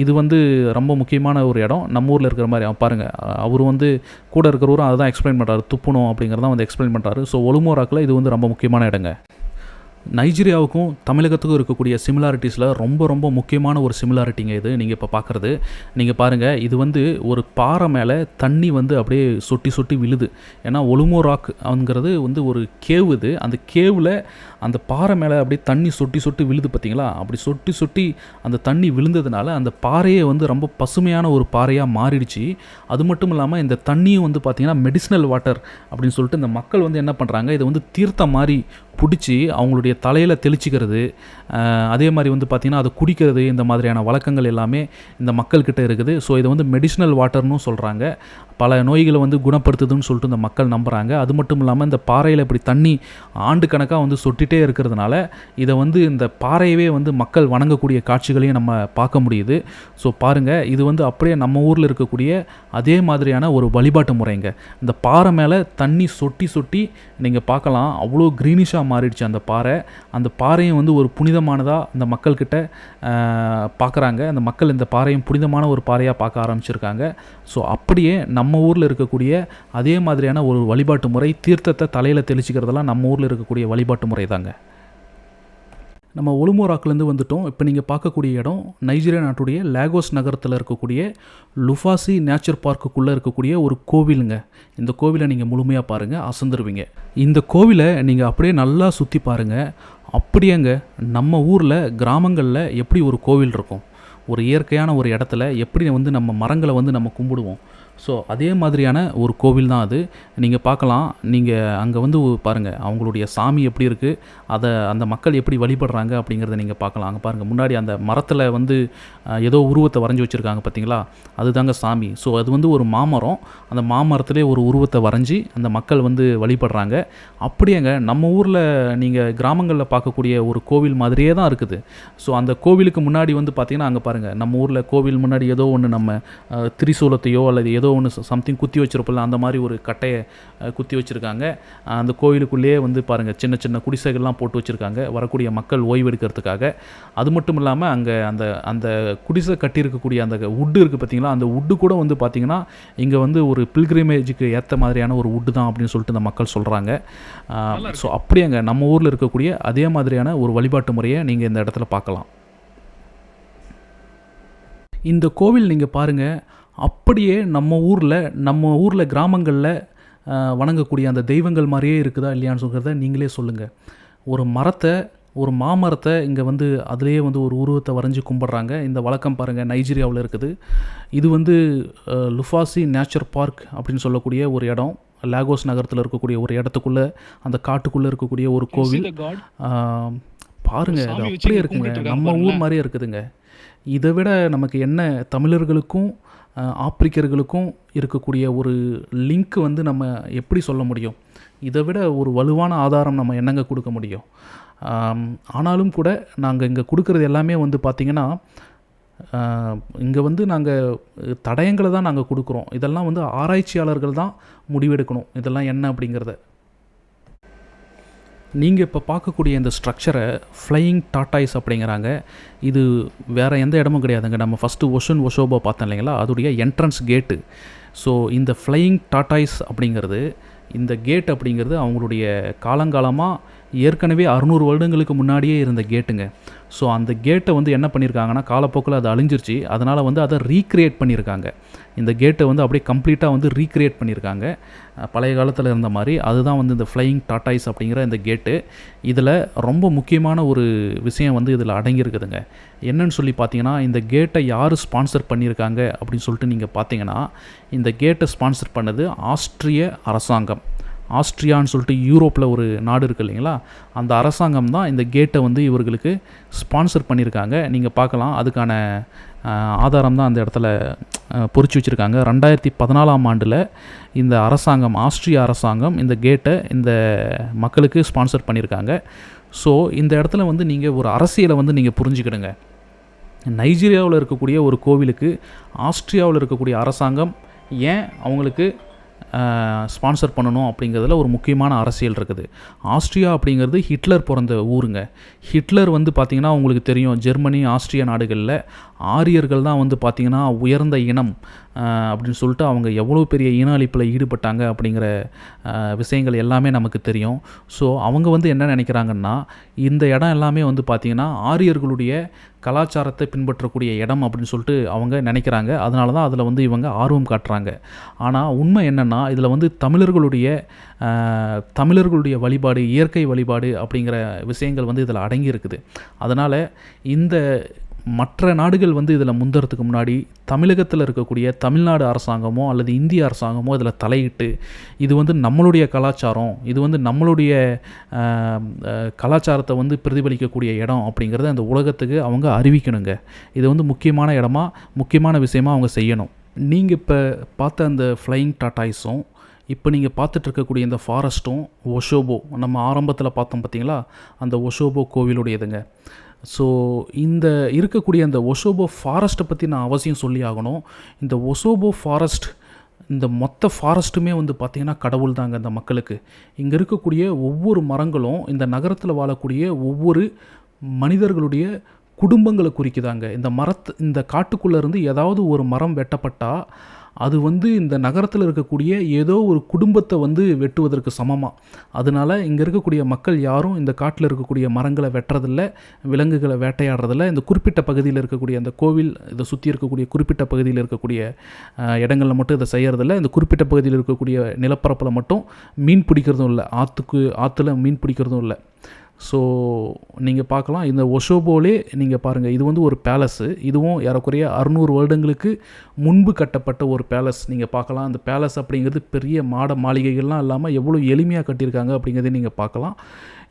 இது வந்து ரொம்ப முக்கியமான ஒரு இடம், நம்ம ஊரில் இருக்கிற மாதிரி. பாருங்கள், அவர் வந்து கூட இருக்கிறவரும் அதை தான் எக்ஸ்பிளைன் பண்ணுறாரு, துப்புணும் அப்படிங்கிறதான் வந்து எக்ஸ்பிளைன் பண்ணுறாரு. ஸோ ஒலுமோ ராக்கில் இது வந்து ரொம்ப முக்கியமான இடங்க. நைஜீரியாவுக்கும் தமிழகத்துக்கும் இருக்கக்கூடிய சிமிலாரிட்டிஸில் ரொம்ப ரொம்ப முக்கியமான ஒரு சிமிலாரிட்டிங்க இது நீங்கள் இப்போ பார்க்குறது. நீங்கள் பாருங்கள், இது வந்து ஒரு பாறை மேலே தண்ணி வந்து அப்படியே சொட்டி சொட்டி விழுது. ஏன்னா ஒலுமோ ராக் அவங்கிறது வந்து ஒரு கேவ். இது அந்த கேவில் அந்த பாறை மேலே அப்படியே தண்ணி சொட்டி சொட்டி விழுது பார்த்தீங்களா. அப்படி சொட்டி சொட்டி அந்த தண்ணி விழுந்ததுனால அந்த பாறையே வந்து ரொம்ப பசுமையான ஒரு பாறையாக மாறிடுச்சு. அது மட்டும் இல்லாமல் இந்த தண்ணியும் வந்து பார்த்திங்கன்னா மெடிசினல் வாட்டர் அப்படின்னு சொல்லிட்டு இந்த மக்கள் வந்து என்ன பண்ணுறாங்க, இதை வந்து தீர்த்தம் மாதிரி பிடிச்சி அவங்களுடைய தலையில் தெளிச்சிக்கிறது, அதே மாதிரி வந்து பார்த்திங்கன்னா அதை குடிக்கிறது, இந்த மாதிரியான வழக்கங்கள் எல்லாமே இந்த மக்கள்கிட்ட இருக்குது. ஸோ இதை வந்து மெடிசினல் வாட்டர்னு சொல்கிறாங்க. பல நோய்களை வந்து குணப்படுத்துதுன்னு சொல்லிட்டு இந்த மக்கள் நம்புகிறாங்க. அது மட்டும் இல்லாமல் இந்த பாறையில் இப்படி தண்ணி ஆண்டு கணக்காக வந்து சொட்டிகிட்டே இருக்கிறதுனால இதை வந்து இந்த பாறையவே வந்து மக்கள் வணங்கக்கூடிய காட்சிகளையும் நம்ம பார்க்க முடியுது. ஸோ பாருங்கள், இது வந்து அப்படியே நம்ம ஊரில் இருக்கக்கூடிய அதே மாதிரியான ஒரு வழிபாட்டு முறைங்க. இந்த பாறை மேலே தண்ணி சொட்டி சொட்டி நீங்கள் பார்க்கலாம், அவ்வளோ க்ரீனிஷாக மாறிடுச்சு அந்த பாறை. அந்த பாறையும் வந்து ஒரு புனிதமானதாக இந்த மக்கள்கிட்ட பார்க்குறாங்க. அந்த மக்கள் இந்த பாறையும் புனிதமான ஒரு பாறையாக பார்க்க ஆரம்பிச்சிருக்காங்க. ஸோ அப்படியே நம்ம ஊரில் இருக்கக்கூடிய அதே மாதிரியான ஒரு வழிபாட்டு முறை, தீர்த்தத்தை தலையில் தெளிச்சிக்கிறதெல்லாம் நம்ம ஊரில் இருக்கக்கூடிய வழிபாட்டு முறை தாங்க. நம்ம ஒலுமோராக்லேருந்து வந்துட்டோம். இப்போ நீங்கள் பார்க்கக்கூடிய இடம் நைஜீரியா நாட்டுடைய லேகோஸ் நகரத்தில் இருக்கக்கூடிய லுஃபாசி நேச்சர் பார்க்குள்ளே இருக்கக்கூடிய ஒரு கோவிலுங்க. இந்த கோவிலை நீங்கள் முழுமையாக பாருங்கள், அசந்துருவீங்க. இந்த கோவிலை நீங்கள் அப்படியே நல்லா சுற்றி பாருங்கள். அப்படியேங்க நம்ம ஊரில் கிராமங்களில் எப்படி ஒரு கோவில் இருக்கும், ஒரு இயற்கையான ஒரு இடத்துல எப்படி வந்து நம்ம மரங்களை வந்து நம்ம கும்பிடுவோம், ஸோ அதே மாதிரியான ஒரு கோவில் தான் அது. நீங்கள் பார்க்கலாம், நீங்கள் அங்கே வந்து பாருங்கள் அவங்களுடைய சாமி எப்படி இருக்குது, அதை அந்த மக்கள் எப்படி வழிபடுறாங்க அப்படிங்கிறத நீங்கள் பார்க்கலாம். அங்கே பாருங்கள், முன்னாடி அந்த மரத்தில் வந்து ஏதோ உருவத்தை வரைஞ்சி வச்சுருக்காங்க பார்த்தீங்களா, அதுதாங்க சாமி. ஸோ அது வந்து ஒரு மாமரம், அந்த மாமரத்திலே ஒரு உருவத்தை வரைஞ்சி அந்த மக்கள் வந்து வழிபடுறாங்க. அப்படியேங்க நம்ம ஊரில் நீங்கள் கிராமங்களில் பார்க்கக்கூடிய ஒரு கோவில் மாதிரியே தான் இருக்குது. ஸோ அந்த கோவிலுக்கு முன்னாடி வந்து பார்த்திங்கன்னா அங்கே பாருங்கள், நம்ம ஊரில் கோவில் முன்னாடி ஏதோ ஒன்று நம்ம திரிசூலத்தையோ அல்லது ஏதோ ஒன்று சம்திங் குத்தி வச்சுருப்போம்ல, அந்த மாதிரி ஒரு கட்டையை குத்தி வச்சுருக்காங்க. அந்த கோவிலுக்குள்ளேயே வந்து பாருங்கள் சின்ன சின்ன குடிசைகள்லாம் போட்டு வச்சுருக்காங்க வரக்கூடிய மக்கள் ஓய்வெடுக்கிறதுக்காக. அது மட்டும் இல்லாமல் அங்கே அந்த அந்த குடிசை கட்டியிருக்கக்கூடிய அந்த வுட்டு இருக்குது பார்த்தீங்களா, அந்த வுட்டு கூட வந்து பார்த்திங்கன்னா இங்கே வந்து ஒரு பில்கிரிமேஜுக்கு ஏற்ற மாதிரியான ஒரு வுட்டு தான் அப்படின்னு சொல்லிட்டு இந்த மக்கள் சொல்கிறாங்க. ஸோ அப்படியேங்க நம்ம ஊரில் இருக்கக்கூடிய அதே மாதிரியான ஒரு வழிபாட்டு முறையை நீங்கள் இந்த இடத்துல பார்க்கலாம். இந்த கோவில் நீங்கள் பாருங்கள், அப்படியே நம்ம ஊரில் கிராமங்களில் வணங்கக்கூடிய அந்த தெய்வங்கள் மாதிரியே இருக்குதா இல்லையான்னு சொல்கிறத நீங்களே சொல்லுங்கள். ஒரு மாமரத்தை இங்கே வந்து அதிலேயே வந்து ஒரு உருவத்தை வரைஞ்சி கும்பிட்றாங்க. இந்த வழக்கம் பாருங்கள் நைஜீரியாவில் இருக்குது. இது வந்து லுஃபாசி நேச்சர் பார்க் அப்படின்னு சொல்லக்கூடிய ஒரு இடம், லேகோஸ் நகரத்தில் இருக்கக்கூடிய ஒரு இடத்துக்குள்ளே, அந்த காட்டுக்குள்ளே இருக்கக்கூடிய ஒரு கோவில். பாருங்கள், அது அப்படியே இருக்குங்க, நம்ம ஊர் மாதிரியே இருக்குதுங்க. இதை விட நமக்கு என்ன தமிழர்களுக்கும் ஆப்பிரிக்கர்களுக்கும் இருக்கக்கூடிய ஒரு லிங்க் வந்து நம்ம எப்படி சொல்ல முடியும்? இதை விட ஒரு வலுவான ஆதாரம் நம்ம என்னங்க கொடுக்க முடியும்? ஆனாலும் கூட நாங்கள் இங்கே கொடுக்குறது எல்லாமே வந்து பார்த்திங்கன்னா, இங்கே வந்து நாங்கள் தடயங்களை தான் நாங்கள் கொடுக்குறோம். இதெல்லாம் வந்து ஆராய்ச்சியாளர்கள் தான் முடிவெடுக்கணும் இதெல்லாம் என்ன அப்படிங்கிறத. நீங்கள் இப்போ பார்க்கக்கூடிய இந்த ஸ்ட்ரக்சரை ஃப்ளையிங் டாட்டாய்ஸ் அப்படிங்கிறாங்க. இது வேறு எந்த இடமும் கிடையாதுங்க. நம்ம ஃபஸ்ட்டு ஒஷன் ஒஷோபா பார்த்தோம் இல்லைங்களா, அதோடைய என்ட்ரன்ஸ் கேட்டு. ஸோ இந்த ஃப்ளையிங் டாட்டாய்ஸ் அப்படிங்கிறது, இந்த கேட் அப்படிங்கிறது அவங்களுடைய காலங்காலமாக ஏற்கனவே 600 வருடங்களுக்கு முன்னாடியே இருந்த கேட்டுங்க. ஸோ அந்த கேட்டை வந்து என்ன பண்ணியிருக்காங்கன்னா, காலப்போக்கில் அது அழிஞ்சிருச்சு, அதனால் வந்து அதை ரீக்ரியேட் பண்ணியிருக்காங்க. இந்த கேட்டை வந்து அப்படியே கம்ப்ளீட்டாக வந்து ரீக்ரியேட் பண்ணியிருக்காங்க பழைய காலத்தில் இருந்த மாதிரி. அதுதான் வந்து இந்த ஃப்ளையிங் டாட்டாய்ஸ் அப்படிங்கிற இந்த கேட்டு. இதில் ரொம்ப முக்கியமான ஒரு விஷயம் வந்து இதில் அடங்கியிருக்குதுங்க. என்னன்னு சொல்லி பார்த்தீங்கன்னா, இந்த கேட்டை யார் ஸ்பான்சர் பண்ணியிருக்காங்க அப்படின்னு சொல்லிட்டு நீங்கள் பார்த்தீங்கன்னா, இந்த கேட்டை ஸ்பான்சர் பண்ணது ஆஸ்ட்ரிய அரசாங்கம். ஆஸ்ட்ரியான்னு சொல்லிட்டு யூரோப்பில் ஒரு நாடு இருக்குது இல்லைங்களா, அந்த அரசாங்கம் தான் இந்த கேட்டை வந்து இவர்களுக்கு ஸ்பான்சர் பண்ணியிருக்காங்க. நீங்கள் பார்க்கலாம், அதுக்கான ஆதாரம் தான் அந்த இடத்துல பொறிச்சு வச்சுருக்காங்க. 2014ஆம் ஆண்டில் இந்த அரசாங்கம், ஆஸ்ட்ரியா அரசாங்கம் இந்த கேட்டை இந்த மக்களுக்கு ஸ்பான்சர் பண்ணியிருக்காங்க. ஸோ இந்த இடத்துல வந்து நீங்கள் ஒரு அரசியலை வந்து நீங்கள் புரிஞ்சுக்கிடுங்க. நைஜீரியாவில் இருக்கக்கூடிய ஒரு கோவிலுக்கு ஆஸ்ட்ரியாவில் இருக்கக்கூடிய அரசாங்கம் ஏன் அவங்களுக்கு ஸ்பான்சர் பண்ணணும் அப்படிங்கிறதுல ஒரு முக்கியமான அரசியல் இருக்குது. ஆஸ்ட்ரியா அப்படிங்கிறது ஹிட்லர் பிறந்த ஊருங்க. ஹிட்லர் வந்து பார்த்திங்கன்னா உங்களுக்கு தெரியும், ஜெர்மனி ஆஸ்ட்ரியா நாடுகளில் ஆரியர்கள் தான் வந்து பார்த்திங்கன்னா உயர்ந்த இனம் அப்படின்னு சொல்லிட்டு அவங்க எவ்வளோ பெரிய இன அழிப்பில் ஈடுபட்டாங்க அப்படிங்கிற விஷயங்கள் எல்லாமே நமக்கு தெரியும். ஸோ அவங்க வந்து என்ன நினைக்கிறாங்கன்னா, இந்த இடம் எல்லாமே வந்து பார்த்திங்கன்னா ஆரியர்களுடைய கலாச்சாரத்தை பின்பற்றக்கூடிய இடம் அப்படின்னு சொல்லிட்டு அவங்க நினைக்கிறாங்க. அதனால தான் அதில் வந்து இவங்க ஆர்வம் காட்டுறாங்க. ஆனால் உண்மை என்னென்னா, இதில் வந்து தமிழர்களுடைய வழிபாடு, இயற்கை வழிபாடு அப்படிங்கிற விஷயங்கள் வந்து இதில் அடங்கி இருக்குது. அதனால் இந்த மற்ற நாடுகள் வந்து இதில் முந்துறதுக்கு முன்னாடி தமிழகத்தில் இருக்கக்கூடிய தமிழ்நாடு அரசாங்கமோ அல்லது இந்திய அரசாங்கமோ இதில் தலையிட்டு இது வந்து நம்மளுடைய கலாச்சாரம், இது வந்து நம்மளுடைய கலாச்சாரத்தை வந்து பிரதிபலிக்கக்கூடிய இடம் அப்படிங்கிறத அந்த உலகத்துக்கு அவங்க அறிவிக்கணுங்க. இது வந்து முக்கியமான விஷயமா அவங்க செய்யணும். நீங்கள் இப்போ பார்த்த அந்த ஃப்ளையிங் டாட்டாய்ஸும் இப்போ நீங்கள் பார்த்துட்டு இருக்கக்கூடிய இந்த ஃபாரஸ்ட்டும் ஒஷோபோ, நம்ம ஆரம்பத்தில் பார்த்தோம் பார்த்தீங்களா, அந்த ஒஷோபோ கோவிலுடையதுங்க. ஸோ இந்த இருக்கக்கூடிய அந்த ஒஷோபோ ஃபாரஸ்ட்டை பற்றி நான் அவசியம் சொல்லி ஆகணும். இந்த ஒஷோபோ ஃபாரஸ்ட், இந்த மொத்த ஃபாரஸ்ட்டுமே வந்து பார்த்திங்கன்னா கடவுள் தாங்க இந்த மக்களுக்கு. இங்கே இருக்கக்கூடிய ஒவ்வொரு மரங்களும் இந்த நகரத்தில் வாழக்கூடிய ஒவ்வொரு மனிதர்களுடைய குடும்பங்களை குறிக்குதாங்க. இந்த காட்டுக்குள்ளேருந்து ஏதாவது ஒரு மரம் வெட்டப்பட்டால் அது வந்து இந்த நகரத்தில் இருக்கக்கூடிய ஏதோ ஒரு குடும்பத்தை வந்து வெட்டுவதற்கு சமமாக. அதனால் இங்கே இருக்கக்கூடிய மக்கள் யாரும் இந்த காட்டில் இருக்கக்கூடிய மரங்களை வெட்டுறதில்ல, விலங்குகளை வேட்டையாடுறதில்ல. இந்த குறிப்பிட்ட பகுதியில் இருக்கக்கூடிய அந்த கோவில் இதை சுற்றி இருக்கக்கூடிய குறிப்பிட்ட பகுதியில் இருக்கக்கூடிய இடங்களில் மட்டும் இதை செய்கிறதில்ல. இந்த குறிப்பிட்ட பகுதியில் இருக்கக்கூடிய நிலப்பரப்பில் மட்டும் மீன் பிடிக்கிறதும் இல்லை, ஆற்றுல மீன் பிடிக்கிறதும் இல்லை. ஸோ நீங்கள் பார்க்கலாம், இந்த ஒஷோபோலே நீங்கள் பாருங்கள், இது வந்து ஒரு பேலஸு. இதுவும் ஏறக்குறைய 600 வருடங்களுக்கு முன்பு கட்டப்பட்ட ஒரு பேலஸ். நீங்கள் பார்க்கலாம், அந்த பேலஸ் அப்படிங்கிறது பெரிய மாளிகைகள்லாம் இல்லாமல் எவ்வளோ எளிமையாக கட்டியிருக்காங்க அப்படிங்கிறதையும் நீங்கள் பார்க்கலாம்.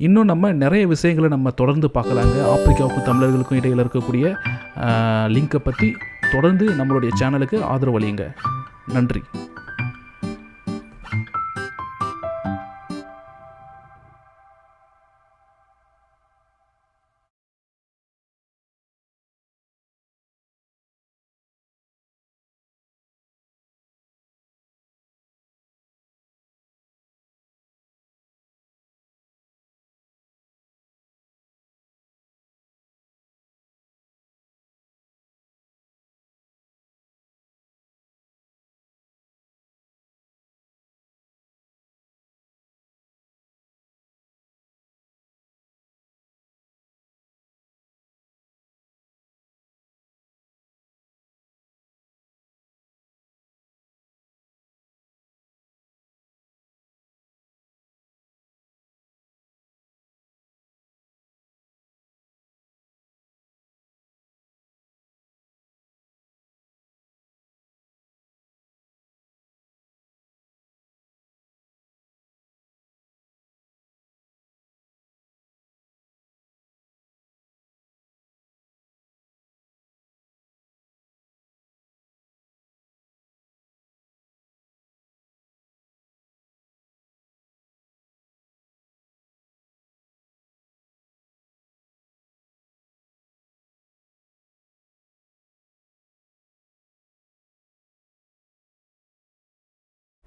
இன்னும் நம்ம நிறைய விஷயங்களை நம்ம தொடர்ந்து பார்க்கலாங்க. ஆப்பிரிக்காவுக்கும் தமிழர்களுக்கும் இடையில் இருக்கக்கூடிய லிங்கை பற்றி தொடர்ந்து நம்மளுடைய சேனலுக்கு ஆதரவு அளியுங்க. நன்றி.